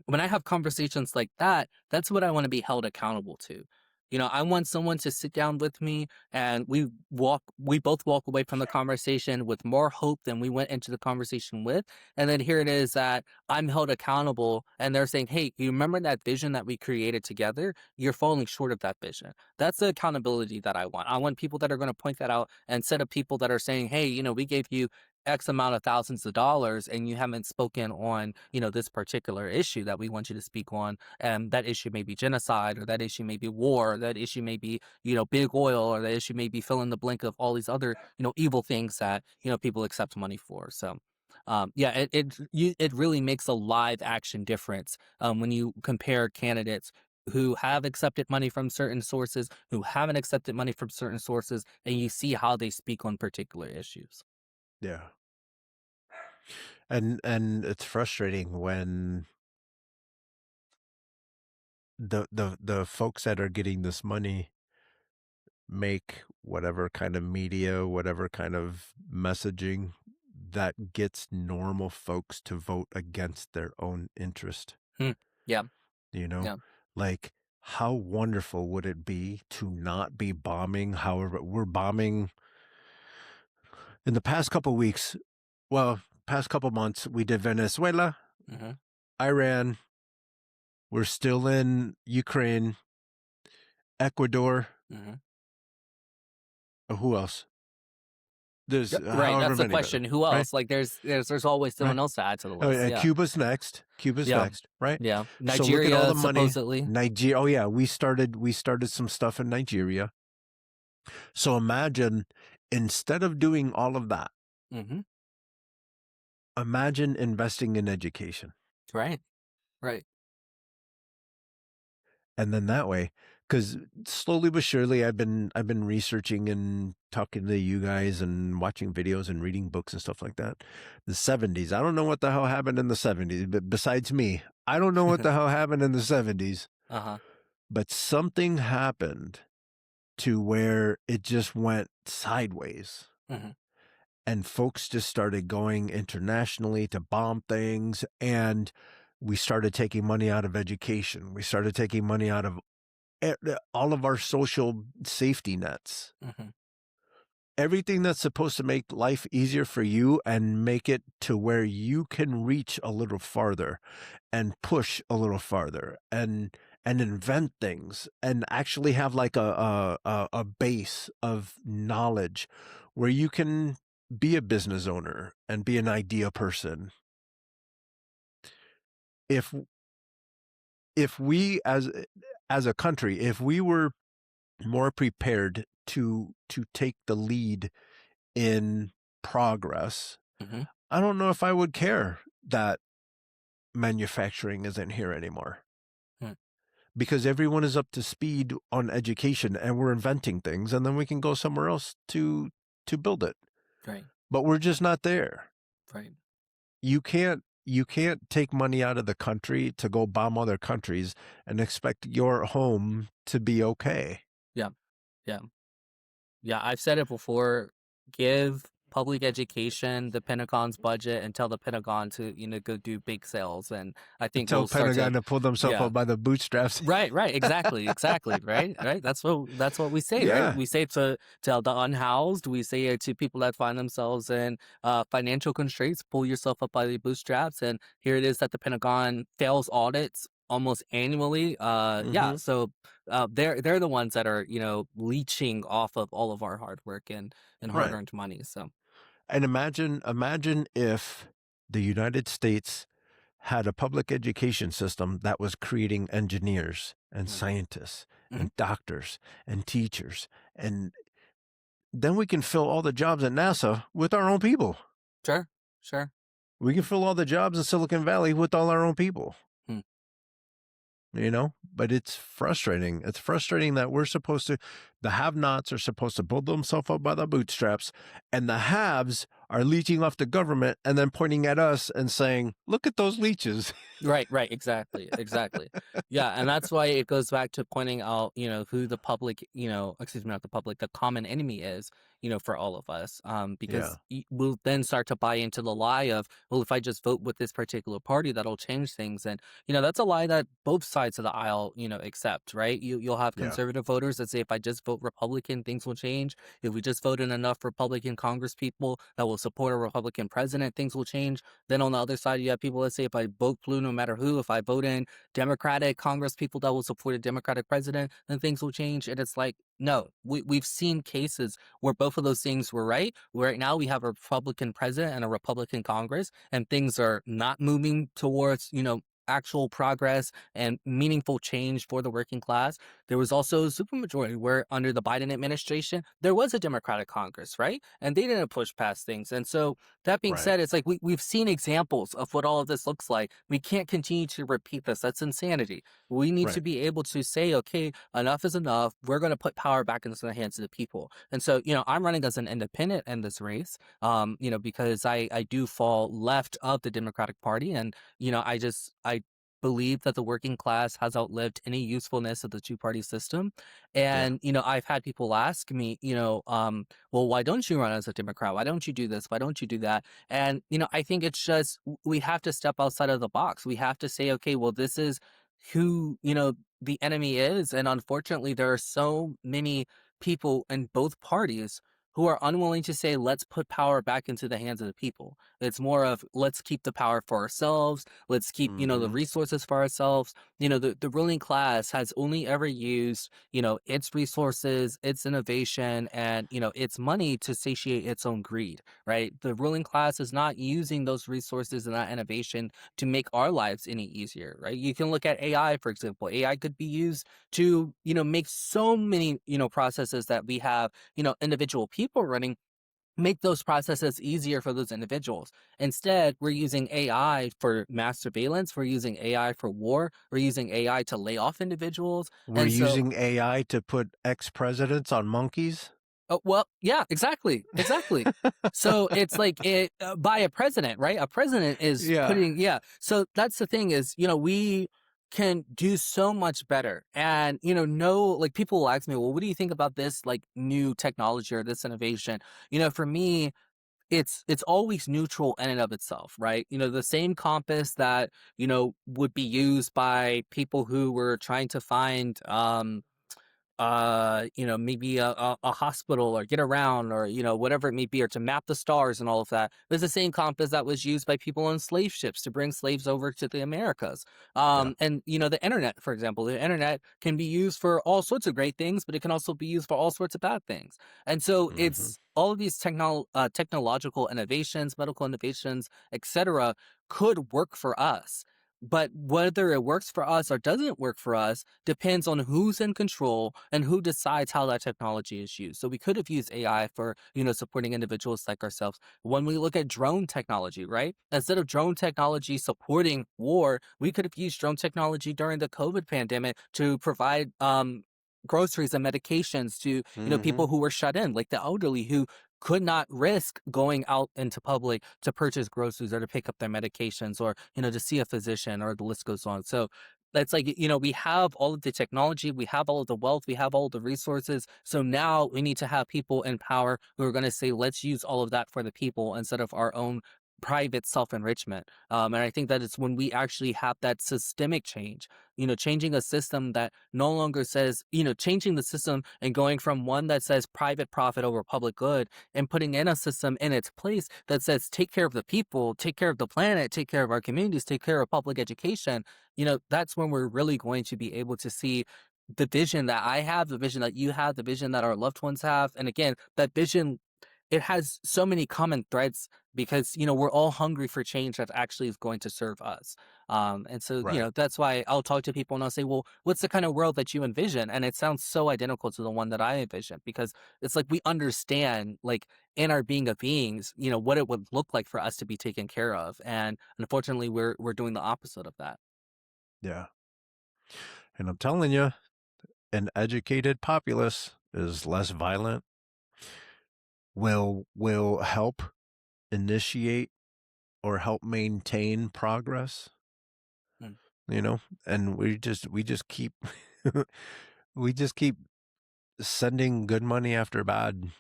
when I have conversations like that, that's what I want to be held accountable to. I want someone to sit down with me and we both walk away from the conversation with more hope than we went into the conversation with. And then here it is that I'm held accountable and they're saying, hey, you remember that vision that we created together? You're falling short of that vision. That's the accountability that I want. I want people that are going to point that out instead of people that are saying, hey, we gave you X amount of thousands of dollars and you haven't spoken on, this particular issue that we want you to speak on. And that issue may be genocide, or that issue may be war, or that issue may be, big oil, or that issue may be fill in the blank of all these other, evil things that, people accept money for. So yeah, it really makes a live action difference when you compare candidates who have accepted money from certain sources, who haven't accepted money from certain sources, and you see how they speak on particular issues. Yeah. And it's frustrating when the folks that are getting this money make whatever kind of media, whatever kind of messaging that gets normal folks to vote against their own interest, Hmm. Yeah. you know? Yeah. Like, how wonderful would it be to not be bombing? However, we're bombing in the past couple weeks, well, past couple months, we did Venezuela, Hmm. Iran, we're still in Ukraine, Ecuador. Hmm. Who else? There's Right. however That's the many, but question. Who right, else? Like, there's always right. someone else to add to the Oh, list. yeah, Yeah. Cuba's next. Cuba's Yeah. next, right? Yeah. So look at all Nigeria, the money. supposedly. Nigeria. Oh yeah, we started some stuff in Nigeria. So imagine, instead of doing all of that, Hmm. imagine investing in education. Right. Right. And then that way, because slowly but surely I've been researching and talking to you guys and watching videos and reading books and stuff like that. The 70s. I don't know what the hell happened in the 70s, but besides me, I don't know what the hell happened in the 70s, Uh-huh. but something happened to where it just went sideways. Hmm. And folks just started going internationally to bomb things. And we started taking money out of education. We started taking money out of all of our social safety nets. Hmm. Everything that's supposed to make life easier for you and make it to where you can reach a little farther and push a little farther and invent things and actually have like a base of knowledge where you can be a business owner and be an idea person. If we as a country, if we were more prepared to take the lead in progress, Hmm. I don't know if I would care that manufacturing isn't here anymore, because everyone is up to speed on education and we're inventing things and then we can go somewhere else to build it. Right. But we're just not there. Right. You can't take money out of the country to go bomb other countries and expect your home to be okay. Yeah. Yeah. Yeah, I've said it before. Give public education the Pentagon's budget and tell the Pentagon to, go do big sales. And I think Tell we'll start Pentagon to, to pull themselves yeah. up by the bootstraps. Right, right, exactly, exactly, right, right. That's what we say, right? Yeah. We say to the unhoused, we say it to people that find themselves in financial constraints, pull yourself up by the bootstraps. And here it is that the Pentagon fails audits almost annually. Yeah, Hmm. so they're the ones that are leeching off of all of our hard work and hard Right. earned money. So And imagine if the United States had a public education system that was creating engineers and mm, scientists mhm. and doctors and teachers. And then we can fill all the jobs at NASA with our own people. Sure, sure. We can fill all the jobs in Silicon Valley with all our own people, Hmm. but it's frustrating. It's frustrating that the have nots are supposed to build themselves up by the bootstraps, and the haves are leeching off the government and then pointing at us and saying, look at those leeches. Right, right, exactly, exactly. Yeah, and that's why it goes back to pointing out, who the public, excuse me, not the public, the common enemy is, for all of us. Yeah. Because we'll then start to buy into the lie of, well, if I just vote with this particular party, that'll change things. And, that's a lie that both sides of the aisle, accept, right? You'll have Yeah. conservative voters that say, if I just vote Republican, things will change. If we just vote in enough Republican Congress people that will support a Republican president, things will change. Then on the other side, you have people that say, if I vote blue, no matter who, if I vote in Democratic Congress people that will support a Democratic president, then things will change. And it's like, no, we've seen cases where both of those things were right. Right now, we have a Republican president and a Republican Congress, and things are not moving towards, actual progress and meaningful change for the working class, there was also a supermajority where under the Biden administration, there was a Democratic Congress, right? And they didn't push past things. And so that being Right. said, it's like we've seen examples of what all of this looks like. We can't continue to repeat this. That's insanity. We need to Right. be able to say, okay, enough is enough. We're going to put power back into the hands of the people. And so, I'm running as an independent in this race, because I do fall left of the Democratic Party. And, I believe that the working class has outlived any usefulness of the two-party system. Yeah. And, I've had people ask me, well, why don't you run as a Democrat? Why don't you do this? Why don't you do that? And, I think it's just we have to step outside of the box. We have to say, okay, well, this is who, the enemy is. And unfortunately, there are so many people in both parties who are unwilling to say, let's put power back into the hands of the people. It's more of let's keep the power for ourselves. Let's keep, the Hmm. resources for ourselves. The ruling class has only ever used, its resources, its innovation, and, its money to satiate its own greed, right? The ruling class is not using those resources and that innovation to make our lives any easier, right? You can look at AI, for example. AI could be used to, make so many, processes that we have, individual people running, make those processes easier for those individuals. Instead, we're using AI for mass surveillance, we're using AI for war, we're using AI to lay off individuals. We're And so using AI to put ex-presidents on monkeys. oh, well, yeah, exactly, exactly. So it's like by a president, right? A president is Yeah. putting, yeah. So that's the thing is, we can do so much better. And, no, like people will ask me, well, what do you think about this like new technology or this innovation? For me, it's always neutral in and of itself, right? The same compass that, would be used by people who were trying to find maybe a hospital or get around or, whatever it may be, or to map the stars and all of that. There's the same compass that was used by people on slave ships to bring slaves over to the Americas. Yeah. And, the internet, for example, the internet can be used for all sorts of great things, but it can also be used for all sorts of bad things. And so Hmm. it's all of these technological innovations, medical innovations, etc., could work for us. But whether it works for us or doesn't work for us depends on who's in control and who decides how that technology is used. So we could have used AI for, supporting individuals like ourselves. When we look at drone technology, right? Instead of drone technology supporting war, we could have used drone technology during the COVID pandemic to provide groceries and medications to, Hmm. people who were shut in, like the elderly who could not risk going out into public to purchase groceries or to pick up their medications or, to see a physician, or the list goes on. So it's like, we have all of the technology, we have all of the wealth, we have all of the resources. So now we need to have people in power who are going to say, let's use all of that for the people instead of our own private self-enrichment. And I think that it's when we actually have that systemic change, changing a system that no longer says, changing the system and going from one that says private profit over public good and putting in a system in its place that says take care of the people, take care of the planet, take care of our communities, take care of public education. That's when we're really going to be able to see the vision that I have, the vision that you have, the vision that our loved ones have. And again, that vision, it has so many common threads because, we're all hungry for change that actually is going to serve us. And so, Right. that's why I'll talk to people and I'll say, well, what's the kind of world that you envision? And it sounds so identical to the one that I envision because it's like we understand, like in our being of beings, what it would look like for us to be taken care of. And unfortunately, we're doing the opposite of that. Yeah. And I'm telling you, an educated populace is less violent, will help initiate or help maintain progress, Mm. you know, and we just keep we just keep sending good money after bad.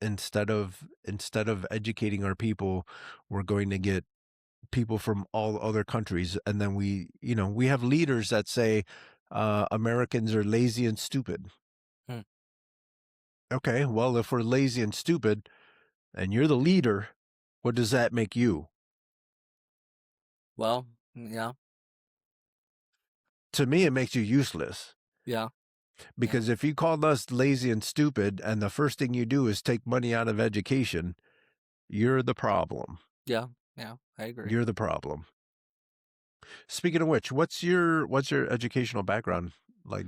Instead of educating our people, we're going to get people from all other countries, and then we have leaders that say Americans are lazy and stupid. Mm. Okay, well, if we're lazy and stupid and you're the leader, what does that make you? Well, yeah, To me, it makes you useless. yeah, yeah, Because if you called us lazy and stupid and the first thing you do is take money out of education, you're the problem. yeah, yeah, I agree. You're the problem. Speaking of which, what's your educational background? Like,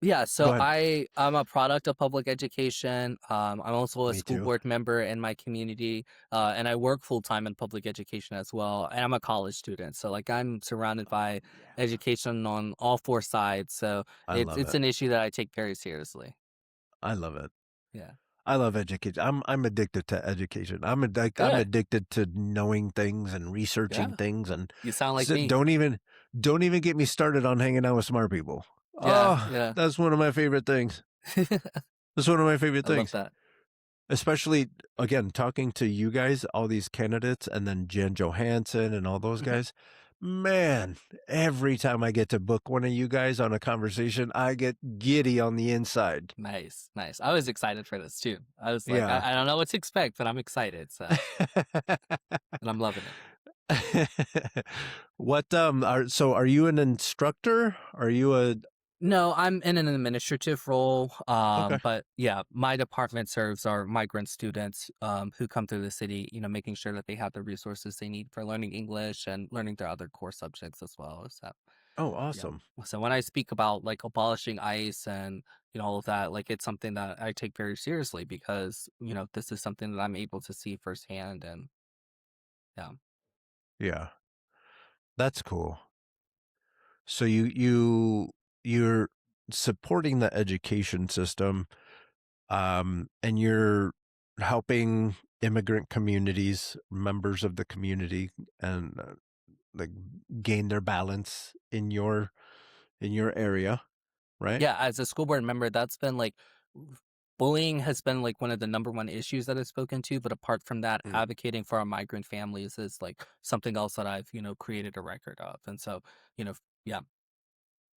Yeah, go so ahead. I'm a product of public education. I'm also a Me school too. board member in my community, and I work full time in public education as well. And I'm a college student, so like I'm surrounded by Yeah. education on all four sides. So I it's love it's it. an issue that I take very seriously. I love it. Yeah, I love education. I'm addicted to education. I'm good. addicted to knowing things and researching Yeah, things and you sound like so me. don't even get me started on hanging out with smart people. Yeah, Oh, yeah. that's one of my favorite things. That's one of my favorite I love things. that. Especially again talking to you guys, all these candidates, and then Jen Johansson and all those Mhm. guys. Man, every time I get to book one of you guys on a conversation, I get giddy on the inside. Nice, nice. I was excited for this too. I was like, Yeah. I don't know what to expect, but I'm excited. So, and I'm loving it. What are you an instructor? Are you a No, I'm in an administrative role. okay. But yeah, my department serves our migrant students who come through the city, making sure that they have the resources they need for learning English and learning their other core subjects as well. So Oh, yeah. awesome. So when I speak about like abolishing ICE and all of that, like it's something that I take very seriously because, this is something that I'm able to see firsthand and yeah. Yeah. That's cool. So you're supporting the education system, and you're helping immigrant communities, members of the community, and like gain their balance in your area, right? Yeah, as a school board member, that's been like bullying has been like one of the number one issues that I've spoken to. But apart from that, Mm. advocating for our migrant families is like something else that I've, created a record of. And so, yeah.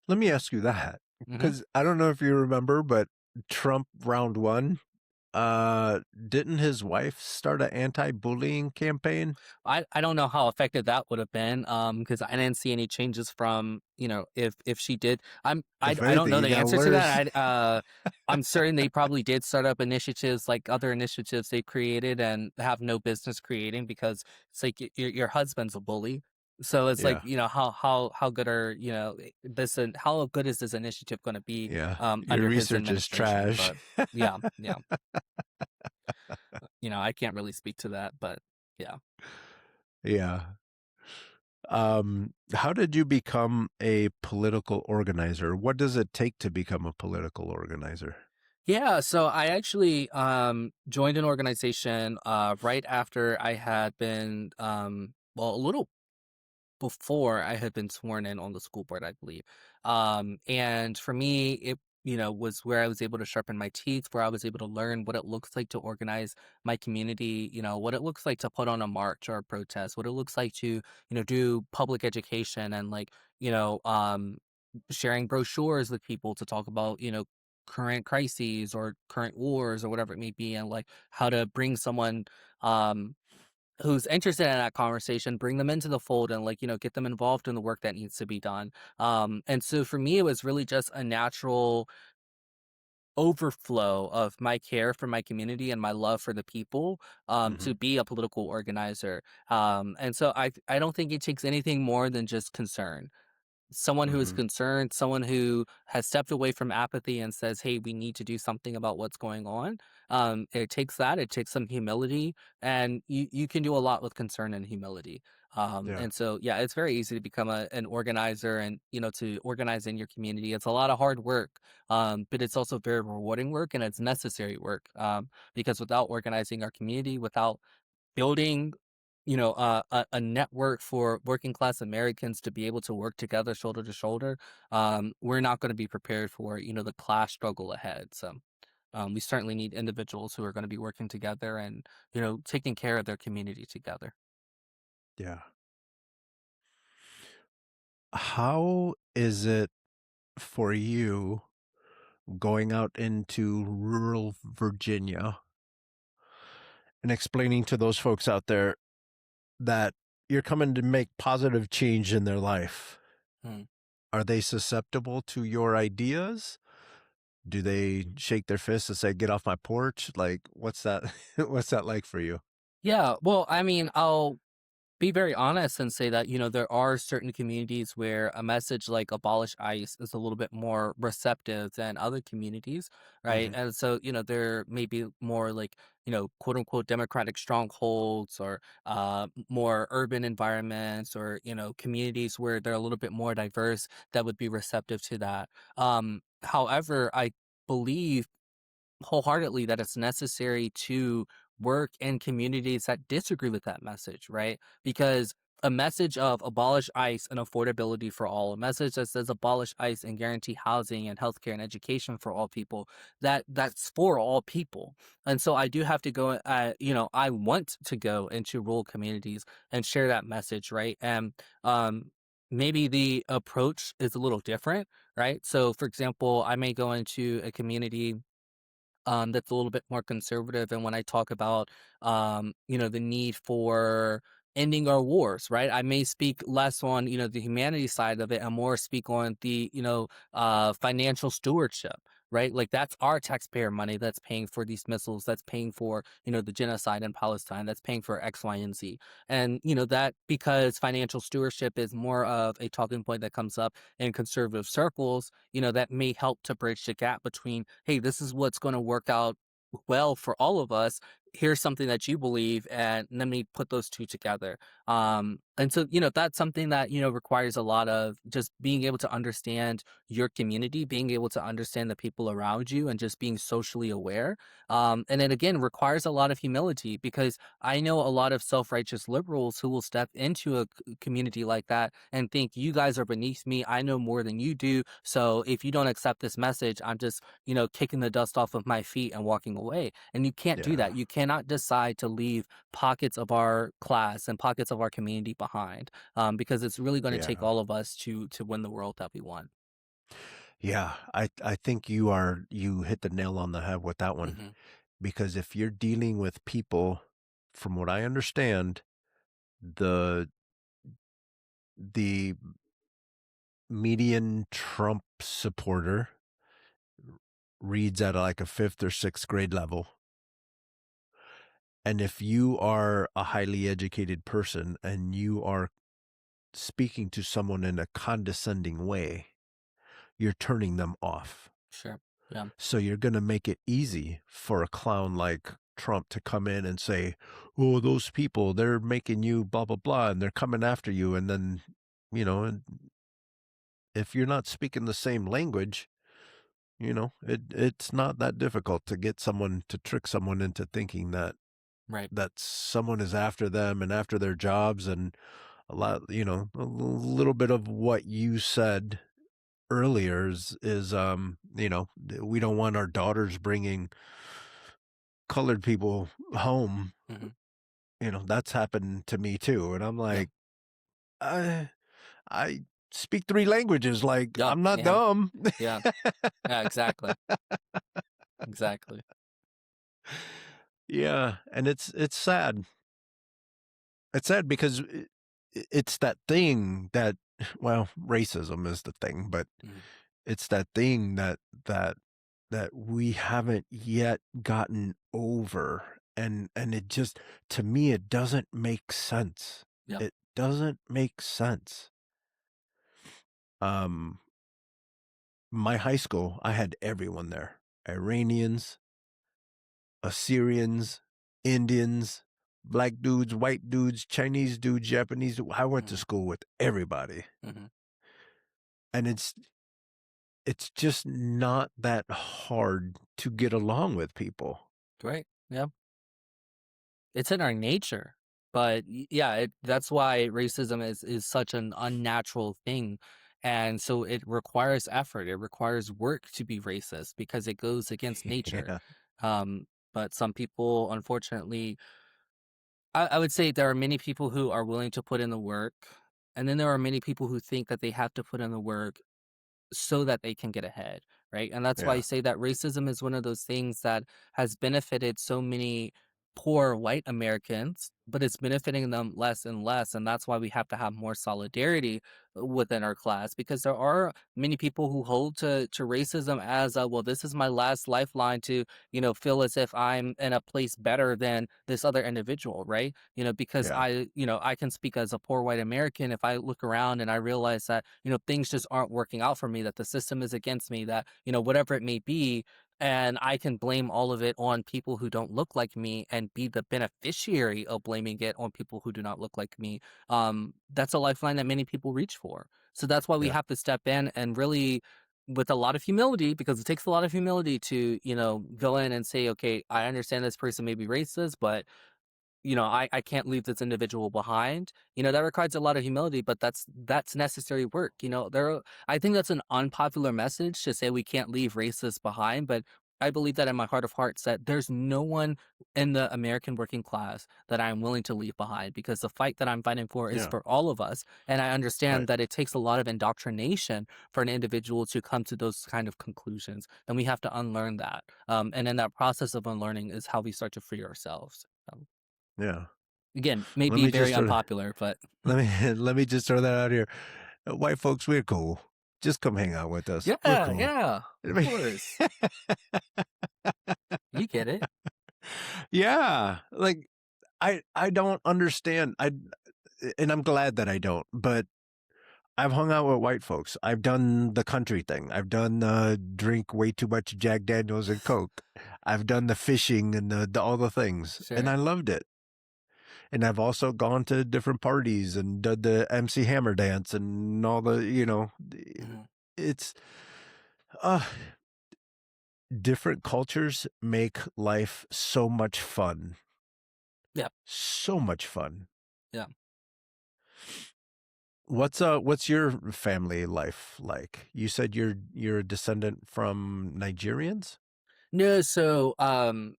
Let me ask you that, hmm because I don't know if you remember, but Trump round one, didn't his wife start an anti-bullying campaign? I don't know how effective that would have been, because I didn't see any changes from, if she did. I If I don't anything, know he the got answer to worse. that. I'm certain they probably did start up initiatives like other initiatives they created and have no business creating because it's like your husband's a bully. So it's like, Yeah, how good are, this and how good is this initiative going to be yeah. Your under his research is administration? trash. But yeah, yeah. I can't really speak to that, but yeah. Yeah. How did you become a political organizer? What does it take to become a political organizer? Yeah, so I actually joined an organization right after I had been well, a little before I had been sworn in on the school board, I believe. And for me, it was where I was able to sharpen my teeth, where I was able to learn what it looks like to organize my community. What it looks like to put on a march or a protest, what it looks like to do public education and like sharing brochures with people to talk about current crises or current wars or whatever it may be, and like how to bring someone um who's interested in that conversation, bring them into the fold and like, get them involved in the work that needs to be done. And so for me, it was really just a natural overflow of my care for my community and my love for the people Hmm. to be a political organizer. And so I don't think it takes anything more than just concern, someone who is Hmm. concerned, someone who has stepped away from apathy and says, "Hey, we need to do something about what's going on." It takes that. It takes some humility, and you can do a lot with concern and humility. Yeah. And so, yeah, it's very easy to become an organizer, and to organize in your community. It's a lot of hard work, but it's also very rewarding work, and it's necessary work. Because without organizing our community, without building a network for working class Americans to be able to work together shoulder to shoulder, we're not going to be prepared for the class struggle ahead. So we certainly need individuals who are going to be working together and taking care of their community together. Yeah. How is it for you going out into rural Virginia and explaining to those folks out there that you're coming to make positive change in their life? Hmm. Are they susceptible to your ideas? Do they shake their fists and say, "Get off my porch"? Like, what's that? What's that like for you? Yeah, well, I mean, I'll be very honest and say that, there are certain communities where a message like abolish ICE is a little bit more receptive than other communities, right? Hmm. And so, there may be more like, quote unquote democratic strongholds or more urban environments or, communities where they're a little bit more diverse that would be receptive to that. However, I believe wholeheartedly that it's necessary to work in communities that disagree with that message, right? Because a message of abolish ICE and affordability for all, a message that says abolish ICE and guarantee housing and healthcare and education for all people, that's for all people. And so I do have to go, I want to go into rural communities and share that message, right? And um, maybe the approach is a little different, right? So, for example, I may go into a community that's a little bit more conservative. And when I talk about, the need for ending our wars, right? I may speak less on, the humanity side of it and more speak on the, financial stewardship, right? Like that's our taxpayer money that's paying for these missiles, that's paying for, the genocide in Palestine, that's paying for X, Y, and Z. And, that because financial stewardship is more of a talking point that comes up in conservative circles, that may help to bridge the gap between, hey, this is what's going to work out well for all of us. Here's something that you believe, and let me put those two together. And so, that's something that, requires a lot of just being able to understand your community, being able to understand the people around you, and just being socially aware. And then again, requires a lot of humility because I know a lot of self-righteous liberals who will step into a community like that and think you guys are beneath me. I know more than you do. So if you don't accept this message, I'm just, kicking the dust off of my feet and walking away. And you can't do Yeah. that. You cannot decide to leave pockets of our class and pockets of our community behind, because it's really going to take Yeah. all of us to win the world that we want. Yeah. I think you hit the nail on the head with that one. Hmm. Because if you're dealing with people, from what I understand, the the median Trump supporter reads at like a fifth or sixth grade level. And if you are a highly educated person and you are speaking to someone in a condescending way, you're turning them off. Sure. Yeah. So you're going to make it easy for a clown like Trump to come in and say, oh, those people, they're making you blah, blah, blah, and they're coming after you. And then, and if you're not speaking the same language, it's not that difficult to get someone to trick someone into thinking Right. that someone is after them and after their jobs. And a little bit of what you said earlier is we don't want our daughters bringing colored people home. Hmm. That's happened to me too. And I'm Yeah. like, I speak three languages. Like, Yeah. I'm not Yeah. dumb. Yeah. Yeah. Exactly. Exactly. Yeah. And it's sad. It's sad because it's that thing that, well, racism is the thing, but Mhm. it's that thing that that we haven't yet gotten over. And it just, to me, it doesn't make sense. Yeah. It doesn't make sense. Um, my high school, I had everyone there. Iranians, Assyrians, Indians, black dudes, white dudes, Chinese dudes, Japanese. I went to Hmm. school with everybody. Hmm. And it's just not that hard to get along with people. Right. Yeah. It's in our nature. But yeah, that's why racism is such an unnatural thing. And so it requires effort. It requires work to be racist because it goes against nature. Yeah. But some people, unfortunately, I would say there are many people who are willing to put in the work. And then there are many people who think that they have to put in the work so that they can get ahead. Right. And that's why I Yeah. say that racism is one of those things that has benefited so many poor white Americans, but it's benefiting them less and less. And that's why we have to have more solidarity within our class, because there are many people who hold to racism as a, well, this is my last lifeline to, feel as if I'm in a place better than this other individual, right? Because Yeah. I can speak as a poor white American. If I look around and I realize that, things just aren't working out for me, that the system is against me, that, whatever it may be, and I can blame all of it on people who don't look like me and be the beneficiary of blaming it on people who do not look like me. That's a lifeline that many people reach for. So that's why we Yeah. have to step in and really, with a lot of humility, because it takes a lot of humility to, go in and say, okay, I understand this person may be racist, but I can't leave this individual behind. That requires a lot of humility, but that's necessary work. I think that's an unpopular message to say we can't leave racists behind, but I believe that in my heart of hearts that there's no one in the American working class that I'm willing to leave behind, because the fight that I'm fighting for is Yeah. for all of us. And I understand Right. that it takes a lot of indoctrination for an individual to come to those kind of conclusions. And we have to unlearn that. And in that process of unlearning is how we start to free ourselves. Yeah. Again, may Let be me very just throw unpopular, but let me let me just throw that out here. White folks, we're cool. Just come hang out with us. We're yeah, cool. yeah, I of mean, course. You get it. yeah, like I don't understand. And I'm glad that I don't. But I've hung out with white folks. I've done the country thing. I've done drink way too much Jack Daniels and Coke. I've done the fishing and the all the things, and Sure. I loved it. And I've also gone to different parties and did the MC Hammer dance and all the, Mhm. it's uh different cultures make life so much fun. Yeah, So much fun. yeah. What's your family life like? You said you're a descendant from Nigerians? No, so,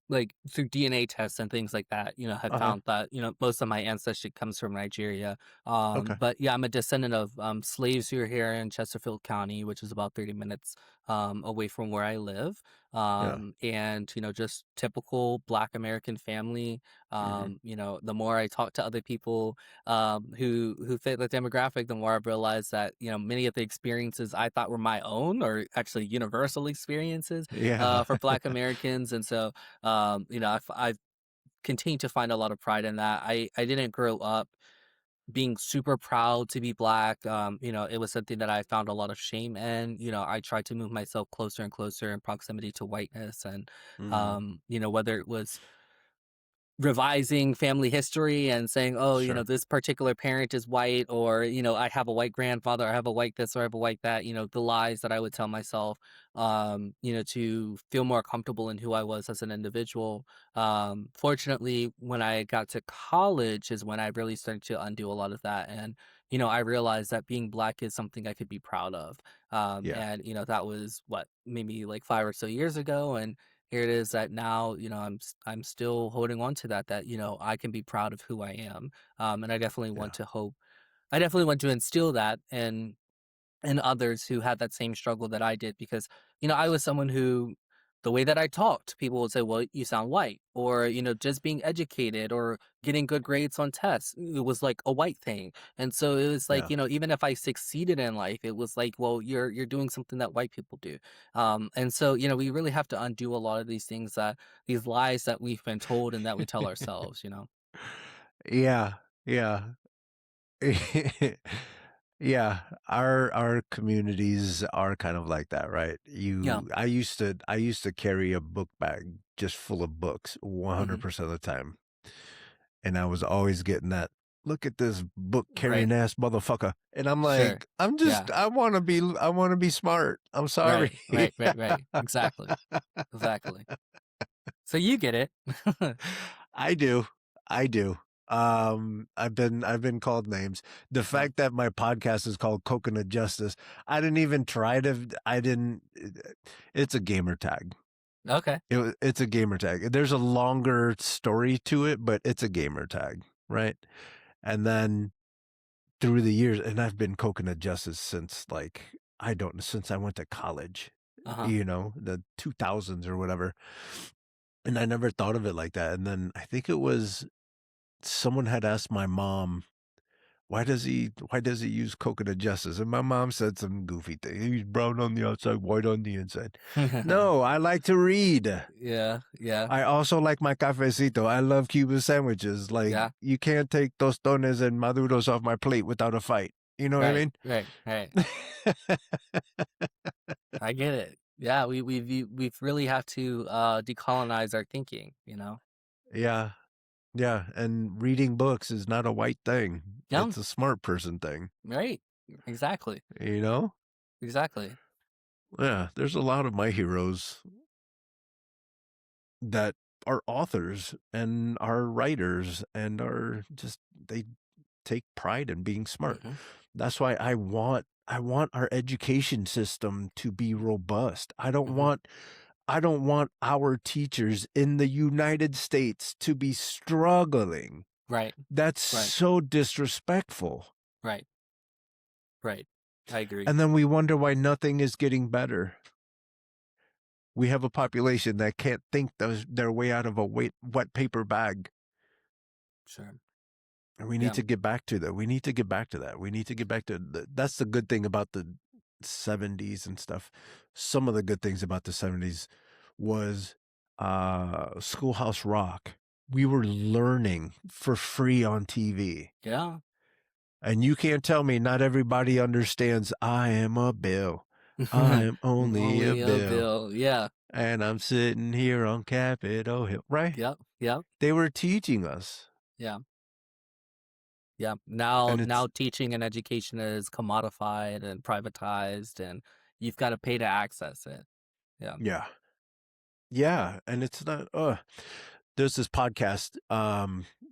like, through DNA tests and things like that, have Uh-huh. found that, most of my ancestry comes from Nigeria. Okay. But yeah, I'm a descendant of slaves who are here in Chesterfield County, which is about 30 minutes away from where I live. Yeah. And, just typical Black American family. Mhm. The more I talk to other people who fit the demographic, the more I've realized that, many of the experiences I thought were my own, or actually universal experiences Yeah. for Black Americans. And so, I've continued to find a lot of pride in that. I didn't grow up being super proud to be Black. It was something that I found a lot of shame in. I tried to move myself closer and closer in proximity to whiteness. And, Mhm. whether it was revising family history and saying, oh, Sure. this particular parent is white, or, I have a white grandfather, I have a white this, or I have a white that, the lies that I would tell myself, to feel more comfortable in who I was as an individual. Fortunately, when I got to college is when I really started to undo a lot of that. And, I realized that being Black is something I could be proud of. Yeah. And, that was what, maybe like 5 or so years ago. And here it is that now, I'm still holding on to that, I can be proud of who I am. And Yeah. I definitely want to instill that and others who had that same struggle that I did, because, I was someone who, the way that I talked, people would say, well, you sound white, or, just being educated or getting good grades on tests, it was like a white thing. And so it was like, Yeah. even if I succeeded in life, it was like, well, you're doing something that white people do. And so, we really have to undo a lot of these things, these lies that we've been told and that we tell ourselves. Yeah. Yeah. Yeah, our communities are kind of like that, right? Yeah. I used to carry a book bag just full of books Hmm. 100% of the time. And I was always getting that, look at this book Right. carrying ass motherfucker. And I'm Sure. like, Yeah. I want to be smart. I'm sorry. Right. Right. Right. Right. Exactly. Exactly. So you get it. I do. I do. I've been called names. The Yeah. fact that my podcast is called Coconut Justice, I didn't even try to. I didn't. It's a gamer tag. Okay. It's a gamer tag. There's a longer story to it, but it's a gamer tag, right? And then through the years, and I've been Coconut Justice since since I went to college, Uh-huh. the 2000s or whatever. And I never thought of it like that. And then I think it was someone had asked my mom, why does he use coconut justice? And my mom said some goofy thing. He's brown on the outside, white on the inside. No, I like to read. Yeah, yeah, I also like my cafecito. I love Cuban sandwiches. Like, yeah. you can't take tostones and maduros off my plate without a fight. You know what I Right, mean? right, right. I get it. Yeah, we've really have to decolonize our thinking, you know? Yeah. Yeah. And reading books is not a white thing. Yeah, It's a smart person thing, right. Exactly. you know? Exactly. Yeah. There's a lot of my heroes that are authors and are writers and are just, they take pride in being smart. Hmm. That's why I want our education system to be robust. Hmm. I don't want our teachers in the United States to be struggling. Right, That's right, so disrespectful. right, right. I agree. And then we wonder why nothing is getting better. We have a population that can't think their way out of a wet paper bag. Sure. And we need Yeah. to get back to that. We need to get back to that. We need to get back to that's the good thing about the 70s and stuff. Some of the good things about the 70s was Schoolhouse Rock. We were learning for free on TV. Yeah. And you can't tell me not everybody understands I am a bill. I am only a Only a bill. bill. Yeah. And I'm sitting here on Capitol Hill. Right? Yep. Yep. They were teaching us. Yeah. Yeah. Now And now it's teaching and education is commodified and privatized, and you've got to pay to access it. Yeah. yeah. Yeah. And it's not there's this podcast,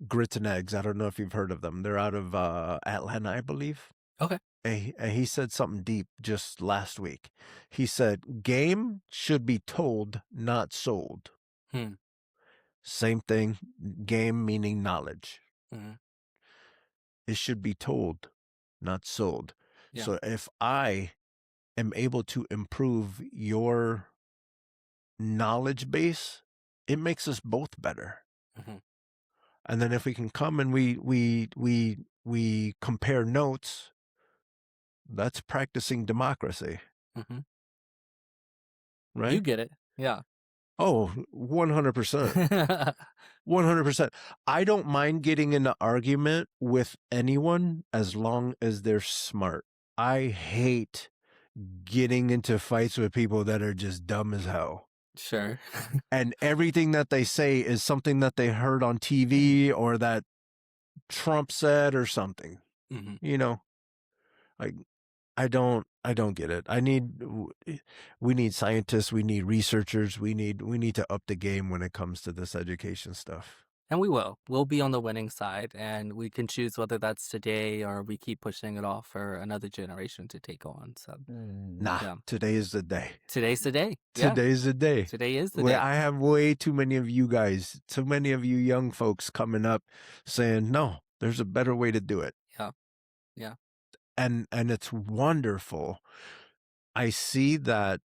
Grits and Eggs. I don't know if you've heard of them. They're out of Atlanta, I believe. Okay. And he said something deep just last week. He said, game should be told, not sold. Hmm. Same thing, game meaning knowledge. Hmm. It should be told, not sold. Yeah. So if I am able to improve your knowledge base, it makes us both better. Hmm. And then if we can come and we compare notes, that's practicing democracy, Hmm. You right? get it. Yeah. Oh, 100%. 100%. I don't mind getting in an argument with anyone as long as they're smart. I hate getting into fights with people that are just dumb as hell. Sure. And everything that they say is something that they heard on TV or that Trump said or something. Hmm. You know, like I don't get it. We need scientists, we need researchers, we need to up the game when it comes to this education stuff. And we will. We'll be on the winning side, and we can choose whether that's today or we keep pushing it off for another generation to take on. So, Nah, yeah, today is the day. today's the day. Yeah, Today's the day. today is the Where day. I have way too many of you guys, too many of you young folks coming up saying, no, there's a better way to do it. Yeah, yeah. And it's wonderful. I see that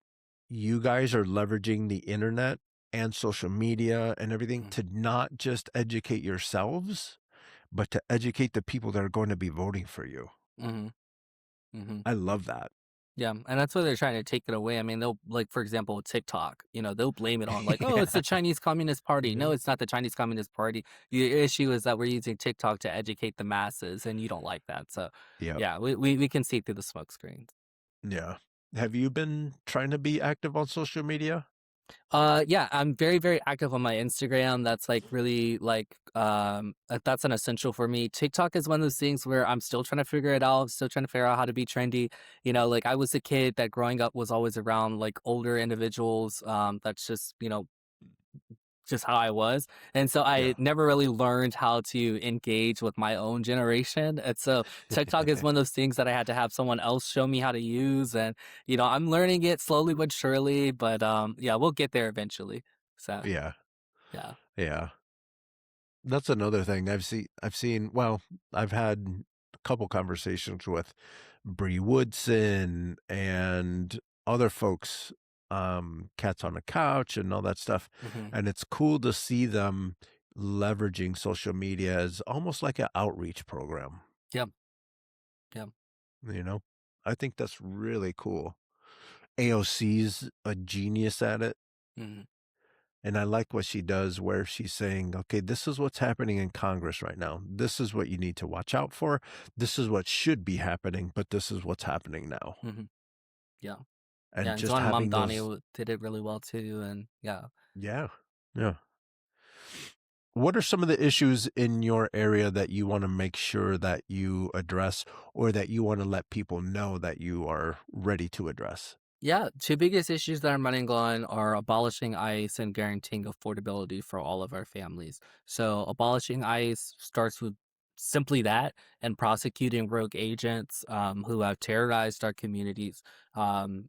you guys are leveraging the internet and social media and everything Mm-hmm. to not just educate yourselves, but to educate the people that are going to be voting for you. Mm-hmm. Mm-hmm. I love that. Yeah, and that's why they're trying to take it away. I mean, they'll like, for example, TikTok. They'll blame it on like, oh, it's Yeah. the Chinese Communist Party. No, Mhm. it's not the Chinese Communist Party. The issue is that we're using TikTok to educate the masses, and you don't like that. So, Yep. yeah, we can see through the smoke screens. Yeah. Have you been trying to be active on social media? Yeah, I'm very, very active on my Instagram. That's like really like that's an essential for me. TikTok is one of those things where I'm still trying to figure it out, still trying to figure out how to be trendy. Like I was a kid that growing up was always around like older individuals. That's just how I was. And so I Yeah. never really learned how to engage with my own generation. And so TikTok is one of those things that I had to have someone else show me how to use. And, I'm learning it slowly but surely, but yeah, we'll get there eventually. So Yeah. yeah. Yeah. That's another thing well, I've had a couple conversations with Bree Woodson and other folks cats on the couch and all that stuff. Hmm. And it's cool to see them leveraging social media as almost like an outreach program, Yep. Yep. you know? I think that's really cool. AOC's a genius at it. Hmm. And I like what she does, where she's saying, okay, this is what's happening in Congress right now. This is what you need to watch out for. This is what should be happening, but this is what's happening now. Hmm. Yeah. Yeah. And And just John having those, Mamdani did it really well too. And yeah. yeah, yeah. What are some of the issues in your area that you want to make sure that you address or that you want to let people know that you are ready to address? Yeah, two biggest issues that I'm running on are abolishing ICE and guaranteeing affordability for all of our families. So, abolishing ICE starts with simply that and prosecuting rogue agents who have terrorized our communities. And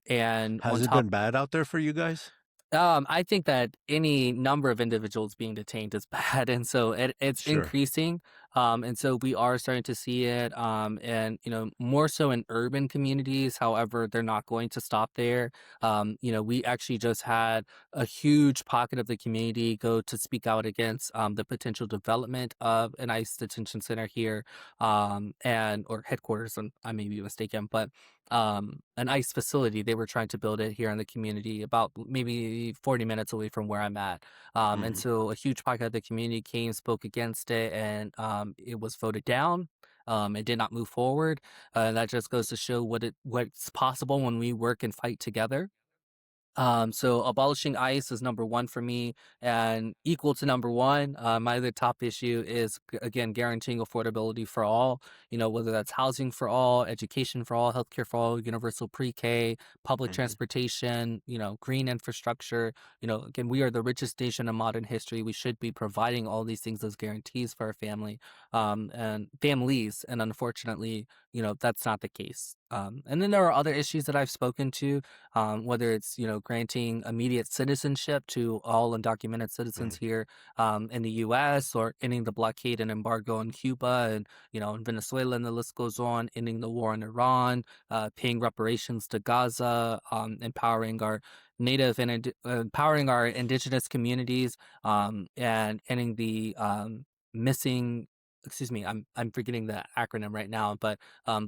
Has on it top been bad out there for you guys? I think that any number of individuals being detained is bad, and so it's Sure. increasing. And so we are starting to see it, and more so in urban communities. However, they're not going to stop there. We actually just had a huge pocket of the community go to speak out against the potential development of an ICE detention center here, and or headquarters. And I may be mistaken, but an ICE facility. They were trying to build it here in the community, about maybe 40 minutes away from where I'm at. And Mhm. so a huge pocket of the community came, spoke against it, and it was voted down. It did not move forward. That just goes to show what's possible when we work and fight together. So abolishing ICE is number one for me, and equal to number one, my other top issue is again guaranteeing affordability for all. Whether that's housing for all, education for all, healthcare for all, universal pre-K, public Mhm. transportation, green infrastructure. Again, we are the richest nation in modern history. We should be providing all these things as guarantees for our family, and families, and unfortunately, that's not the case. And then there are other issues that I've spoken to, whether it's granting immediate citizenship to all undocumented citizens Mhm. here in the U.S., or ending the blockade and embargo on Cuba and in Venezuela, and the list goes on. Ending the war in Iran, paying reparations to Gaza, empowering our empowering our indigenous communities, and ending the missing. Excuse me, I'm forgetting the acronym right now, but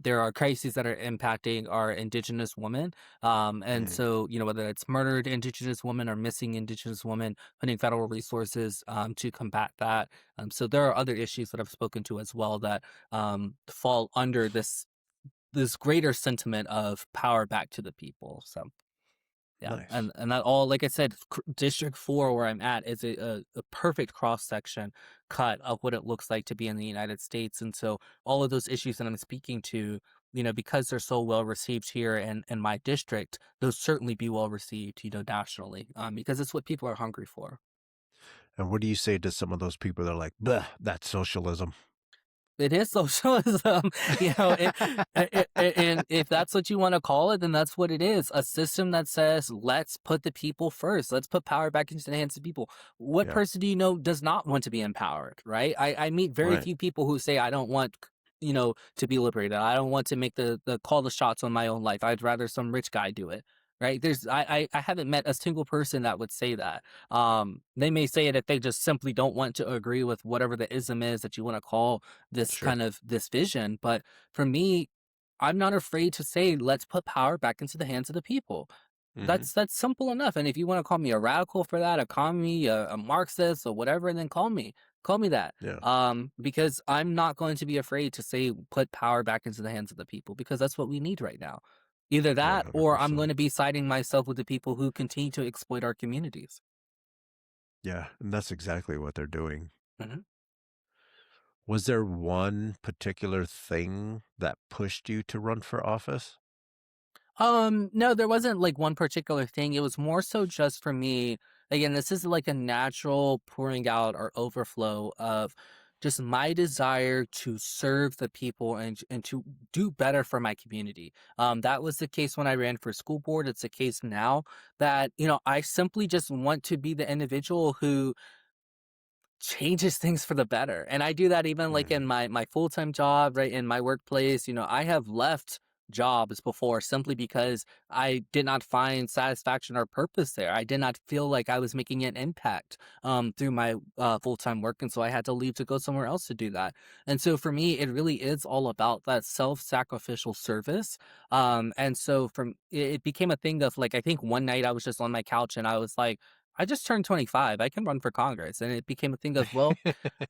there are crises that are impacting our indigenous women, and Mhm. so, whether it's murdered Indigenous women or missing Indigenous women, putting federal resources to combat that. So there are other issues that I've spoken to as well that fall under this greater sentiment of power back to the people. So yeah, Nice. and that all, like I said, District 4, where I'm at, is a perfect cross section cut of what it looks like to be in the United States, and so all of those issues that I'm speaking to, because they're so well received here in my district, they'll certainly be well received, nationally, because it's what people are hungry for. And what do you say to some of those people that are like, "Bleh, that's socialism"? It is socialism, and if that's what you want to call it, then that's what it is. A system that says, let's put the people first. Let's put power back into the hands of people. What Yeah. person do you know does not want to be empowered, right? I meet very Right. few people who say, I don't want, to be liberated. I don't want to make the call the shots on my own life. I'd rather some rich guy do it. Right. I haven't met a single person that would say that. They may say it if they just simply don't want to agree with whatever the ism is that you want to call this Sure. kind of this vision. But for me, I'm not afraid to say, let's put power back into the hands of the people. Mhm. That's simple enough. And if you want to call me a radical for that, a commie, a Marxist, or whatever, then call me that. Yeah. Because I'm not going to be afraid to say, put power back into the hands of the people, because that's what we need right now. Either that, or I'm going 100%. to be siding myself with the people who continue to exploit our communities. Yeah, and that's exactly what they're doing. Mhm. Was there one particular thing that pushed you to run for office? No, there wasn't like one particular thing. It was more so just for me. Again, this is like a natural pouring out or overflow of just my desire to serve the people and to do better for my community. That was the case when I ran for school board. It's the case now that, I simply just want to be the individual who changes things for the better. And I do that even like in Mhm. my full-time job, right, in my workplace. I have left jobs before simply because I did not find satisfaction or purpose there. I did not feel like I was making an impact through my full-time work, and so I had to leave to go somewhere else to do that. And so for me, it really is all about that self-sacrificial service. And so it became a thing of like I think one night I was just on my couch and I was like, I just turned 25. I can run for Congress. And it became a thing of, well,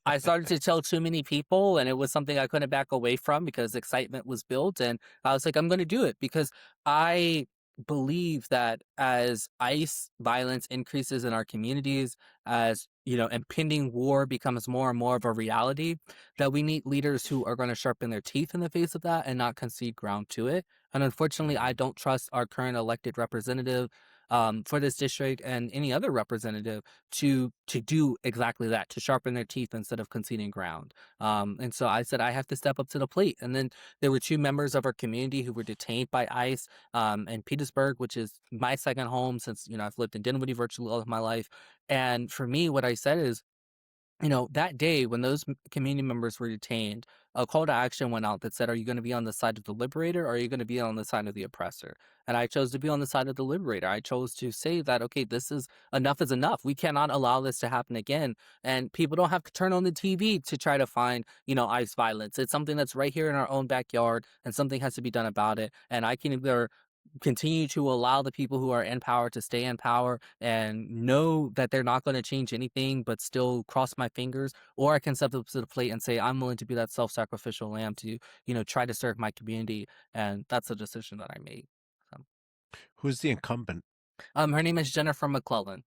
I started to tell too many people, and it was something I couldn't back away from because excitement was built. And I was like, I'm going to do it because I believe that as ICE violence increases in our communities, as impending war becomes more and more of a reality, that we need leaders who are going to sharpen their teeth in the face of that and not concede ground to it. And unfortunately, I Mhm. don't trust our current elected representative for this district and any other representative to do exactly that, to sharpen their teeth instead of conceding ground. And so I said I have to step up to the plate. And then there were two members of our community who were detained by ICE in Petersburg, which is my second home since I've lived in Dinwiddie virtually all of my life. And for me, what I said is, that day when those community members were detained, a call to action went out that said, "Are you going to be on the side of the liberator or are you going to be on the side of the oppressor?" And I chose to be on the side of the liberator. I chose to say that, okay, this is enough is enough. We cannot allow this to happen again. And people don't have to turn on the TV to try to find, ICE violence. It's something that's right here in our own backyard and something has to be done about it. And I can either continue to allow the people who are in power to stay in power and know that they're not going to change anything but still cross my fingers, or I can step up to the plate and say I'm willing to be that self-sacrificial lamb to try to serve my community. And that's a decision that I made. So, Who's the incumbent? her name is Jennifer McClellan.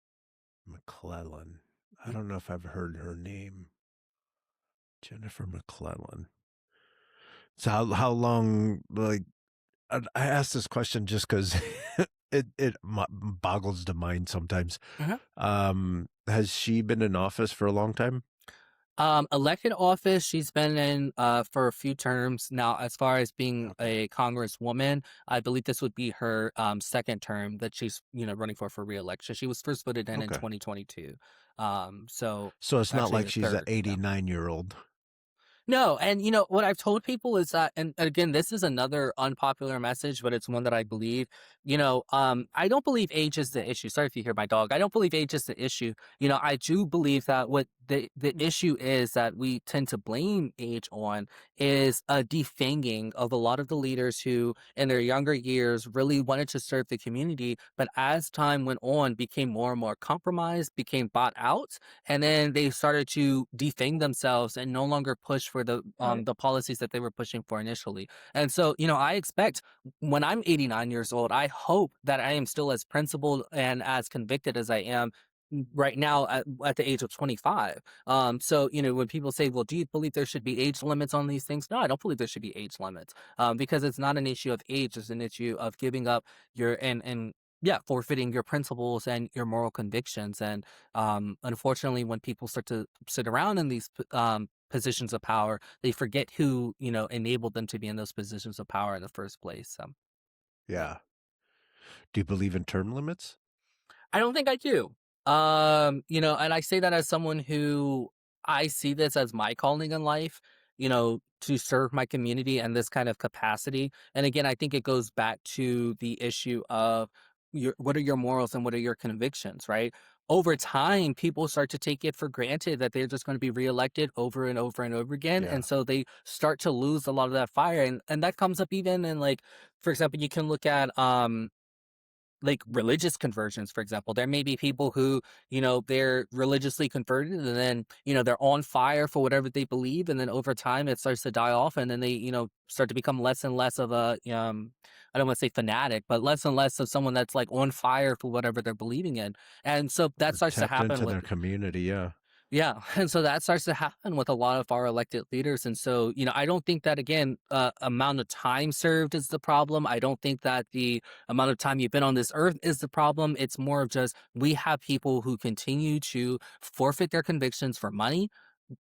McClellan. I Mhm. don't know if I've heard her name. Jennifer McClellan. So how long, like, I asked this question just because it boggles the mind sometimes. Mhm. Has she been in office for a long time? Elected office, she's been in for a few terms now. As far as being Okay. a congresswoman, I believe this would be her second term that she's running for reelection. She was first voted in Okay. 2022, so So it's not actually like the she's an third. Yeah. 89-year-old. No, and what I've told people is that, and again, this is another unpopular message, but it's one that I believe. I don't believe age is the issue. Sorry if you hear my dog. I don't believe age is the issue. I do believe that what the issue is that we tend to blame age on is a defanging of a lot of the leaders who, in their younger years, really wanted to serve the community, but as time went on, became more and more compromised, became bought out, and then they started to defang themselves and no longer push for the policies that they were pushing for initially. And so, I expect when I'm 89 years old, I hope that I am still as principled and as convicted as I am right now at the age of 25. So when people say, well, do you believe there should be age limits on these things? No, I don't believe there should be age limits, because it's not an issue of age. It's an issue of giving up your and yeah, forfeiting your principles and your moral convictions. And unfortunately, when people start to sit around in these positions of power, they forget who enabled them to be in those positions of power in the first place. So Yeah. Do you believe in term limits? I don't think I do. And I say that as someone who I see this as my calling in life, to serve my community in this kind of capacity. And again, I think it goes back to the issue of what are your morals and what are your convictions, right? Over time, people start to take it for granted that they're just going to be reelected over and over and over again. Yeah. And so they start to lose a lot of that fire. And that comes up even in, like, for example, you can look at like religious conversions, for example. There may be people who, they're religiously converted and then, they're on fire for whatever they believe. And then over time it starts to die off. And then they, start to become less and less of a, I don't want to say fanatic, but less and less of someone that's like on fire for whatever they're believing in. And so that Or starts to tapped happen into with their community, yeah. yeah, and so that starts to happen with a lot of our elected leaders, and so, I don't think that, again, amount of time served is the problem. I don't think that the amount of time you've been on this earth is the problem. It's more of just we have people who continue to forfeit their convictions for money,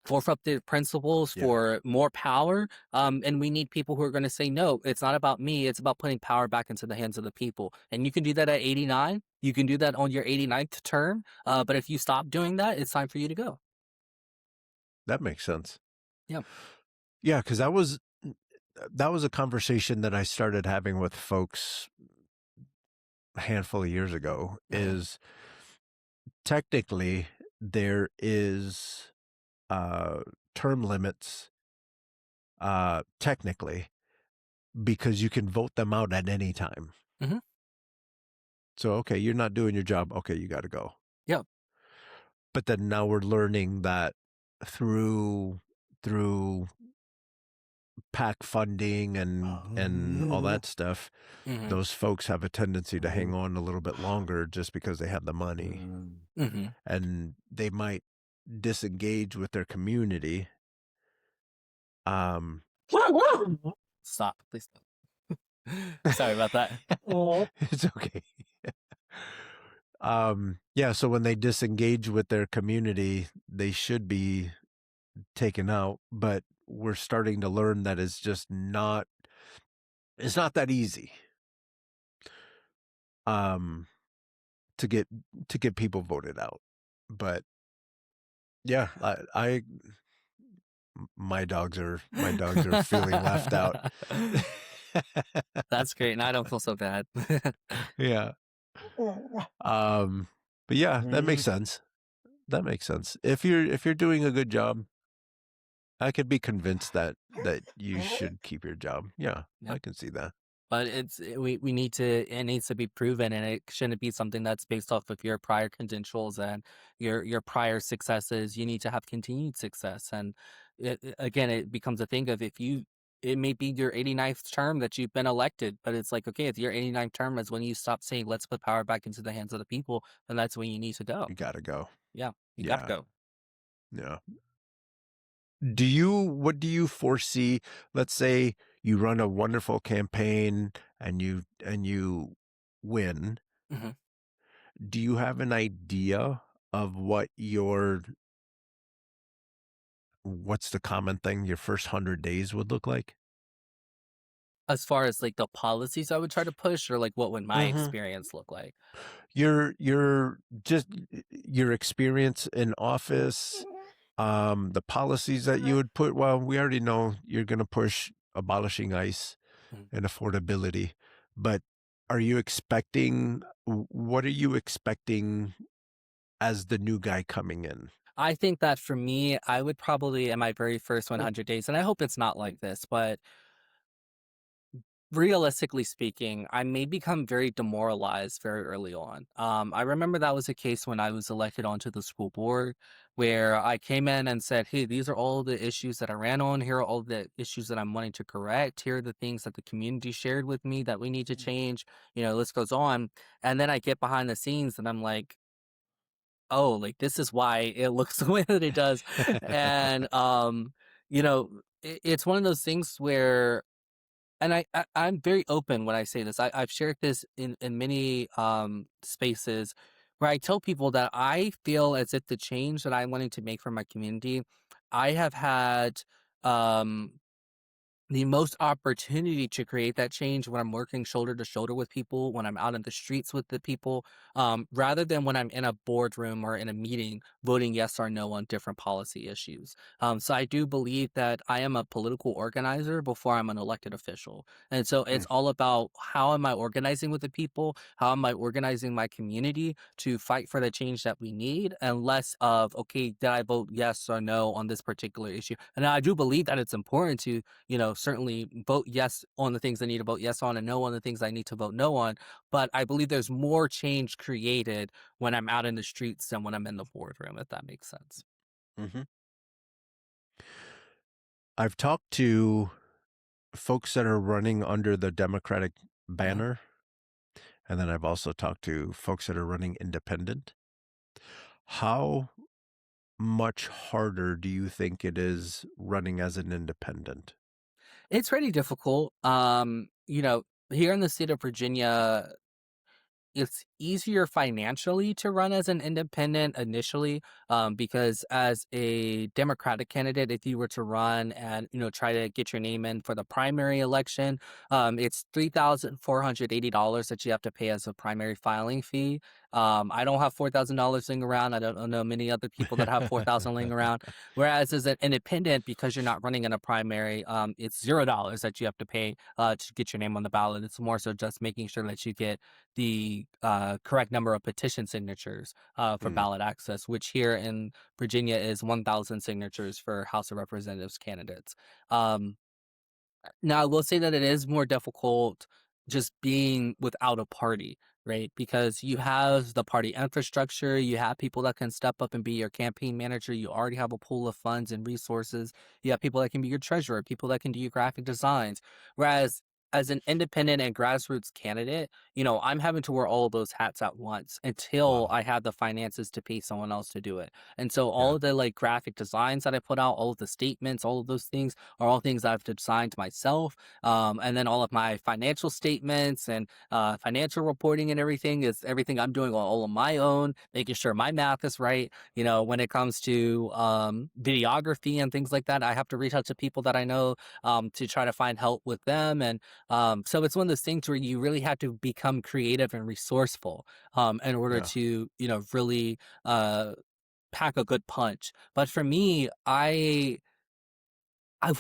forfeit their principles Yeah. for more power, and we need people who are going to say, no, it's not about me. It's about putting power back into the hands of the people. And you can do that at 89. You can do that on your 89th term. But if you stop doing that, it's time for you to go. That makes sense. Yeah. Yeah, because I was that was a conversation that I started having with folks a handful of years ago. Mhm. Is technically there is uh, term limits, technically, because you can vote them out at any time. Mhm. So, okay, you're not doing your job. Okay, you got to go. Yep. But then now we're learning that through PAC funding and all that stuff, Mhm. those folks have a tendency to hang on a little bit longer just because they have the money, Mhm. and they might disengage with their community. Um, Stop, please stop. Sorry about that. it's okay. Yeah, so when they disengage with their community, they should be taken out, but we're starting to learn that it's not that easy. Um, to get to get people voted out. But yeah, my dogs are feeling left out. That's great, and I don't feel so bad. Yeah. Um, but yeah, that makes sense. That makes sense. If you're doing a good job, I could be convinced that you should keep your job. Yeah, Yeah. I can see that. But we need to, it needs to be proven, and it shouldn't be something that's based off of your prior credentials and your prior successes. You need to have continued success, and again, it becomes a thing of, if you, it may be your 89th term that you've been elected, but it's like, okay, if your 89th term is when you stop saying let's put power back into the hands of the people, then that's when you need to go. You got to go. Yeah, you got to Yeah. go. Yeah. What do you foresee? Let's say you run a wonderful campaign and you win. Hmm. Do you have an idea of what's the common thing your first 100 days would look like? As far as like the policies I would try to push, or like what would my Mm-hmm. experience look like? Your just your experience in office, the policies that you would put. Well, we already know you're going to push abolishing ICE Mhm. and affordability, but are you expecting? What are you expecting as the new guy coming in? I think that for me, I would probably, in my very first 100 days, and I hope it's not like this, but realistically speaking, I may become very demoralized very early on. I remember that was a case when I was elected onto the school board, where I came in and said, "Hey, these are all the issues that I ran on. Here are all the issues that I'm wanting to correct. Here are the things that the community shared with me that we need to change." List goes on. And then I get behind the scenes and I'm like, oh, like this is why it looks the way that it does. And it's one of those things where, and I'm very open when I say this. I've shared this in many spaces where I tell people that I feel as if the change that I'm wanting to make for my community, I have had um the most opportunity to create that change when I'm working shoulder to shoulder with people, when I'm out in the streets with the people, rather than when I'm in a boardroom or in a meeting voting yes or no on different policy issues. So I do believe that I am a political organizer before I'm an elected official. And so it's all about, how am I organizing with the people? How am I organizing my community to fight for the change that we need? And less of, okay, did I vote yes or no on this particular issue? And I do believe that it's important to, certainly vote yes on the things I need to vote yes on, and no on the things I need to vote no on. But I believe there's more change created when I'm out in the streets than when I'm in the boardroom, if that makes sense. Hmm. I've talked to folks that are running under the Democratic Mhm. banner, and then I've also talked to folks that are running independent. How much harder do you think it is running as an independent? It's pretty difficult. Here in the state of Virginia, it's easier financially to run as an independent initially, because as a Democratic candidate, if you were to run and try to get your name in for the primary election, it's $3,480 that you have to pay as a primary filing fee. I don't have $4,000 laying around. I don't know many other people that have 4,000 laying around. Whereas as an independent, because you're not running in a primary, it's $0 that you have to pay to get your name on the ballot. It's more so just making sure that you get the correct number of petition signatures for Mm, ballot access, which here in Virginia is 1,000 signatures for House of Representatives candidates. Um, Now, I will say that it is more difficult just being without a party, right? Because you have the party infrastructure, you have people that can step up and be your campaign manager, you already have a pool of funds and resources, you have people that can be your treasurer, people that can do your graphic designs. Whereas as an independent and grassroots candidate, I'm having to wear all of those hats at once until wow. I have the finances to pay someone else to do it. And so all Yeah. of the like graphic designs that I put out, all of the statements, all of those things are all things I've designed myself. And then all of my financial statements and financial reporting and everything is everything I'm doing all on my own, making sure my math is right. When it comes to videography and things like that, I have to reach out to people that I know to try to find help with them. And so it's one of those things where you really have to become creative and resourceful in order Yeah. to, really pack a good punch. But for me, I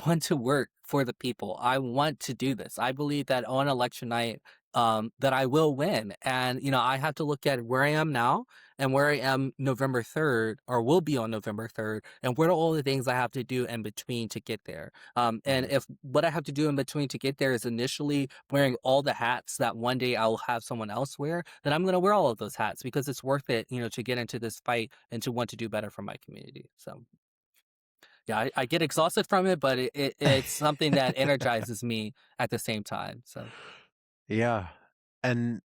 want to work for the people. I want to do this. I believe that on election night, that I will win. And, I have to look at where I am now and where I am November 3rd or will be on November 3rd and what are all the things I have to do in between to get there. And Mhm. if what I have to do in between to get there is initially wearing all the hats that one day I'll have someone else wear, then I'm going to wear all of those hats because it's worth it, to get into this fight and to want to do better for my community. So. Yeah, I get exhausted from it, but it's something that energizes me at the same time, so. Yeah. And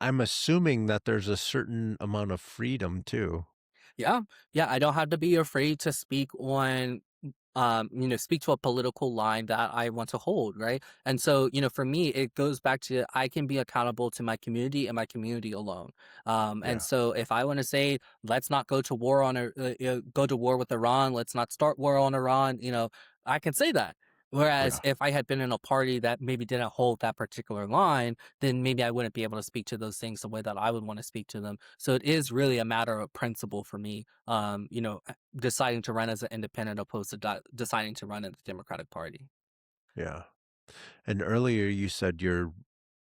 I'm assuming that there's a certain amount of freedom too. Yeah, yeah, I don't have to be afraid to speak to a political line that I want to hold, right? And so, for me, it goes back to I can be accountable to my community and my community alone. And Yeah. so, if I want to say, let's not go to war go to war with Iran, let's not start war on Iran, I can say that. Whereas Yeah. if I had been in a party that maybe didn't hold that particular line, then maybe I wouldn't be able to speak to those things the way that I would want to speak to them. So it is really a matter of principle for me. Deciding to run as an independent opposed to deciding to run in the Democratic Party. Yeah. And earlier you said you're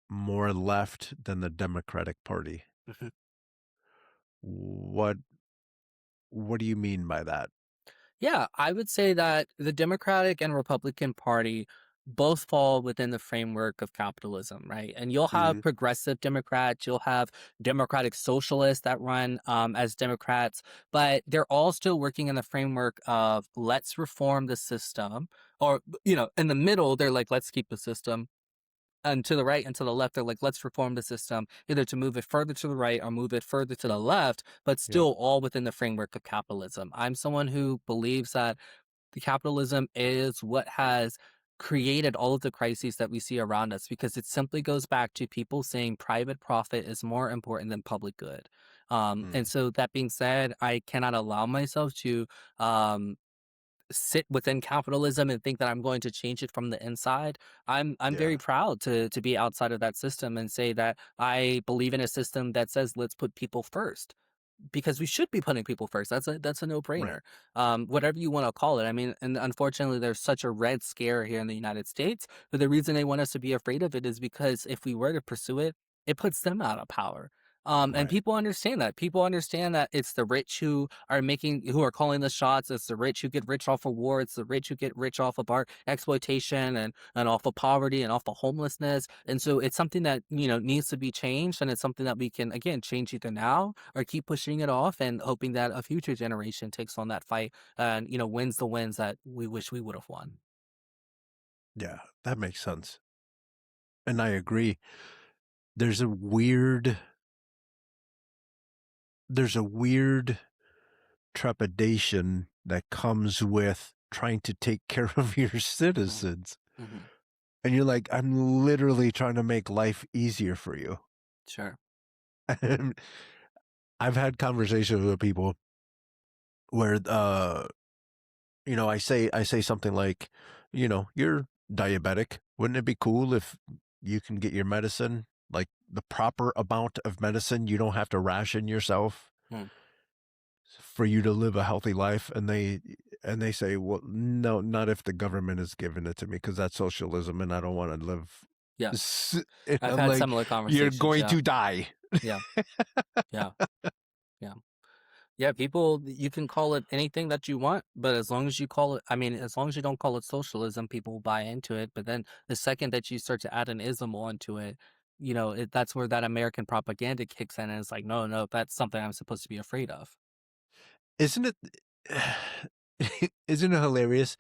more left than the Democratic Party. Mhm. What what do you mean by that? Yeah, I would say that the Democratic and Republican Party both fall within the framework of capitalism, right? And you'll have Mhm. progressive Democrats, you'll have Democratic socialists that run as Democrats, but they're all still working in the framework of let's reform the system. Or, in the middle, they're like, let's keep the system. And to the right and to the left, they're like, let's reform the system, either to move it further to the right or move it further to the left, but Yeah. still all within the framework of capitalism. I'm someone who believes that the capitalism is what has created all of the crises that we see around us because it simply goes back to people saying private profit is more important than public good. And Mm. so that being said, I cannot allow myself to um, sit within capitalism and think that I'm going to change it from the inside. I'm very Yeah. proud to be outside of that system and say that I believe in a system that says let's put people first because we should be putting people first. That's a Right. no-brainer. Whatever you want to call it. I mean, and unfortunately, there's such a red scare here in the United States. But the reason they want us to be afraid of it is because if we were to pursue it, it puts them out of power. And Right. people understand that. People understand that it's the rich who are calling the shots. It's the rich who get rich off of war. It's the rich who get rich off of our exploitation and off of poverty and off of homelessness. And so it's something that, needs to be changed. And it's something that we can, again, change either now or keep pushing it off and hoping that a future generation takes on that fight and, wins the wins that we wish we would have won. Yeah, that makes sense. And I agree. There's a weird there's a weird trepidation that comes with trying to take care of your Mm, citizens. mhm. And you're like, I'm literally trying to make life easier for you. Sure. And I've had conversations with people where I say something like, you're diabetic. Wouldn't it be cool if you can get your medicine, like the proper amount of medicine, you don't have to ration yourself Mm, for you to live a healthy life? And they say, well, no, not if the government is giving it to me, because that's socialism and I don't want to live. yeah. And I've I'm had like, similar you're conversations. going Yeah. to die. Yeah. Yeah. Yeah. Yeah, people, you can call it anything that you want, but as long as you call it, I mean, as long as you don't call it socialism, people will buy into it. But then the second that you start to add an ism onto it, that's where that American propaganda kicks in. And it's like, no, no, that's something I'm supposed to be afraid of. Isn't it? Isn't it hilarious?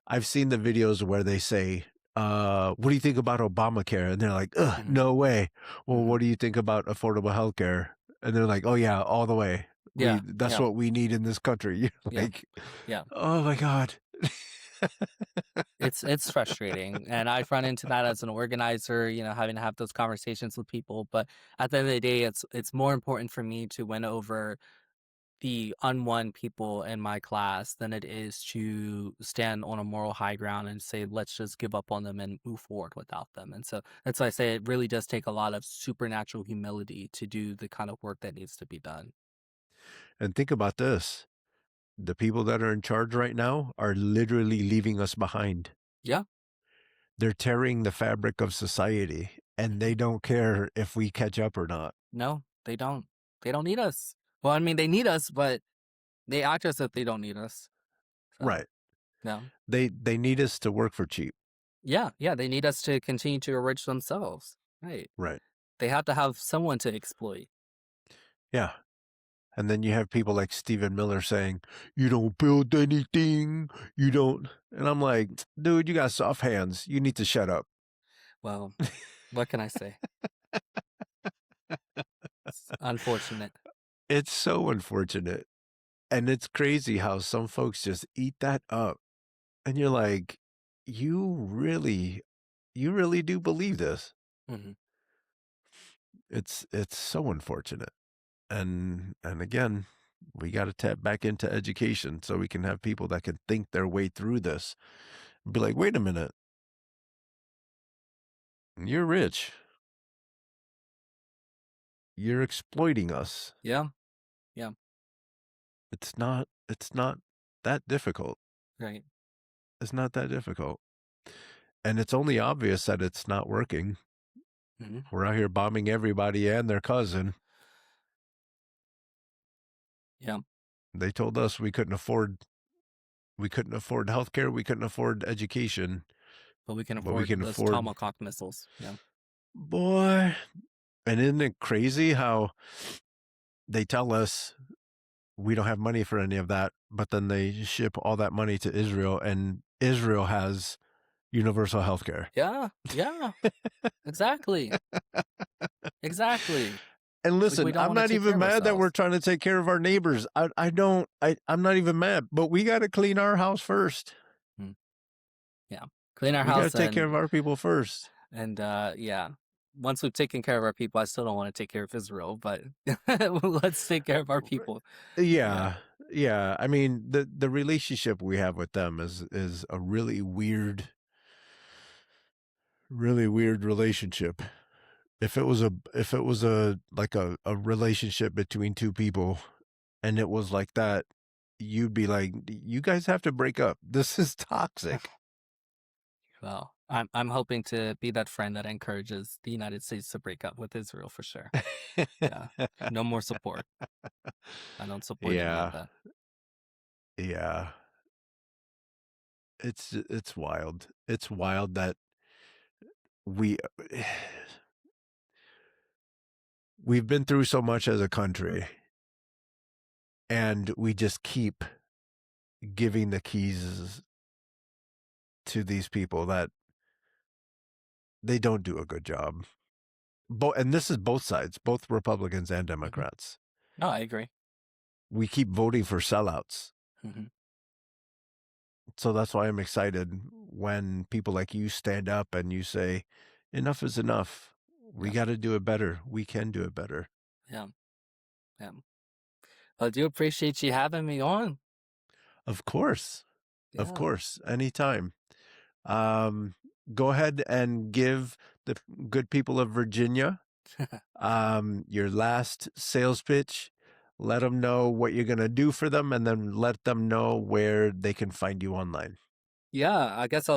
I've seen the videos where they say, what do you think about Obamacare? And they're like, ugh, Hmm. no way. Well, Hmm. what do you think about affordable health care? And they're like, oh yeah, all the way. Yeah. That's Yeah. what we need in this country. You're Yeah. like, Yeah. oh my God. It's frustrating, and I've run into that as an organizer, having to have those conversations with people. But at the end of the day, it's more important for me to win over the unwon people in my class than it is to stand on a moral high ground and say, let's just give up on them and move forward without them. And so that's why I say it really does take a lot of supernatural humility to do the kind of work that needs to be done. And think about this. The people that are in charge right now are literally leaving us behind. Yeah. They're tearing the fabric of society, and Mhm. they don't care if we catch up or not. No, they don't. They don't need us. Well, I mean, they need us, but they act as if they don't need us. So, Right. no. They need us to work for cheap. Yeah. Yeah. They need us to continue to enrich themselves. Right. Right. They have to have someone to exploit. Yeah. And then you have people like Stephen Miller saying, you don't build anything. You don't. And I'm like, dude, you got soft hands. You need to shut up. Well, what can I say? It's unfortunate. It's so unfortunate. And it's crazy how some folks just eat that up. And you're like, you really, you really do believe this. Mhm. It's so unfortunate. And again, we got to tap back into education so we can have people that can think their way through this. Be like, wait a minute, you're rich. You're exploiting us. Yeah, yeah, It's not that difficult. right. It's not that difficult. And it's only obvious that it's not working. Mhm. We're out here bombing everybody and their cousin. Yeah, They told us we couldn't afford healthcare, we couldn't afford education, but we can but we afford can those afford, Tomahawk missiles. Yeah. boy. And isn't it crazy how they tell us we don't have money for any of that, but then they ship all that money to Israel, and Israel has universal health care. Yeah, yeah, exactly, exactly. And It's like we listen, don't I'm wanna not take care even of mad that we're ourselves. trying to take care of our neighbors. I'm not even mad, but we got to clean our house first. Mm, yeah. Clean our We got to house take care of our people first. yeah. Once we've taken care of our people, I still don't wanna take care of Israel, but let's take care of our people. Yeah. Yeah. Yeah. I mean, the relationship we have with them is a really weird relationship. If it was a like a relationship between two people and it was like that, you'd be like, you guys have to break up. This is toxic. Well, I'm hoping to be that friend that encourages the United States to break up with Israel for sure. Yeah. No more support. I don't support any of Yeah. that. Yeah. It's wild. It's wild that we we've been through so much as a country and we just keep giving the keys to these people that they don't do a good job. And this is both sides, both Republicans and Mhm. Democrats. No, I agree. We keep voting for sellouts. Mhm. So that's why I'm excited when people like you stand up and you say, enough is enough. We Yeah. got to do it better. We can do it better. Yeah. Yeah. I do appreciate you having me on. Of course. Of Yeah. course. Anytime. Um, Go ahead and give the good people of Virginia your last sales pitch. Let them know what you're going to do for them, and then let them know where they can find you online. Yeah, I guess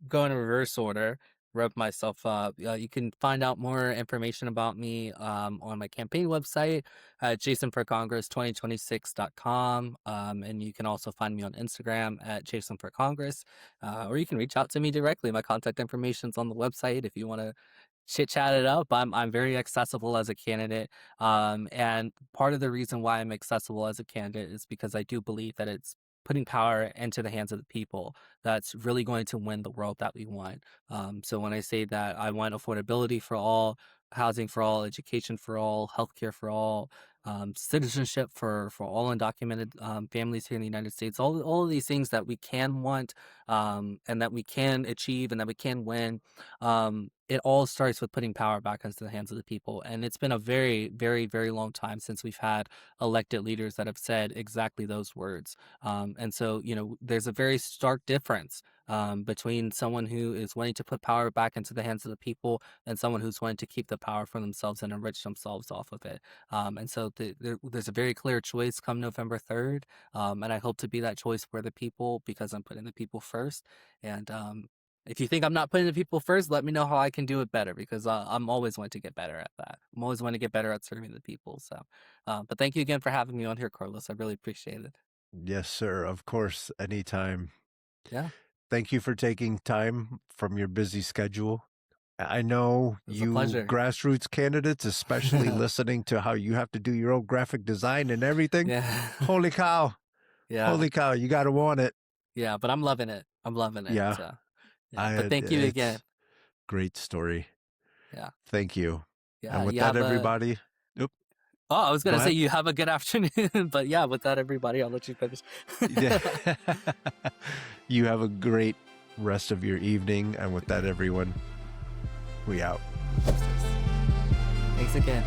go in reverse order, rev myself up. You can find out more information about me on my campaign website at jasonforcongress2026.com. And you can also find me on Instagram at jasonforcongress, or you can reach out to me directly. My contact information's on the website if you want to chit chat it up. I'm very accessible as a candidate, and part of the reason why I'm accessible as a candidate is because I do believe that it's putting power into the hands of the people that's really going to win the world that we want. So when I say that I want affordability for all, housing for all, education for all, healthcare for all, citizenship for all undocumented families here in the United States, all of these things that we can want, and that we can achieve and that we can win. It all starts with putting power back into the hands of the people. And it's been a very, very, very long time since we've had elected leaders that have said exactly those words. And so, there's a very stark difference between someone who is wanting to put power back into the hands of the people and someone who's wanting to keep the power for themselves and enrich themselves off of it. And so there's a very clear choice come November 3rd. And I hope to be that choice for the people because I'm putting the people first. And if you think I'm not putting the people first, let me know how I can do it better because I'm always wanting to get better at that. I'm always wanting to get better at serving the people. So, but thank you again for having me on here, Carlos. I really appreciate it. Yes, sir. Of course. Anytime. Yeah, Thank you for taking time from your busy schedule. I know it was a you pleasure. grassroots candidates, especially listening to how you have to do your own graphic design and everything. Yeah. Holy cow. Yeah. Holy cow. You got to want it. Yeah. But I'm loving it. I'm loving it. Yeah. So, yeah. But thank you again. It's great story. Yeah. Thank you. And Yeah. with You that, have a. everybody, oop, Oh, I was go gonna say ahead. you have a good afternoon, but yeah, with that, everybody, I'll let you finish. Yeah. You have a great rest of your evening. And with that, everyone, we out. Thanks again.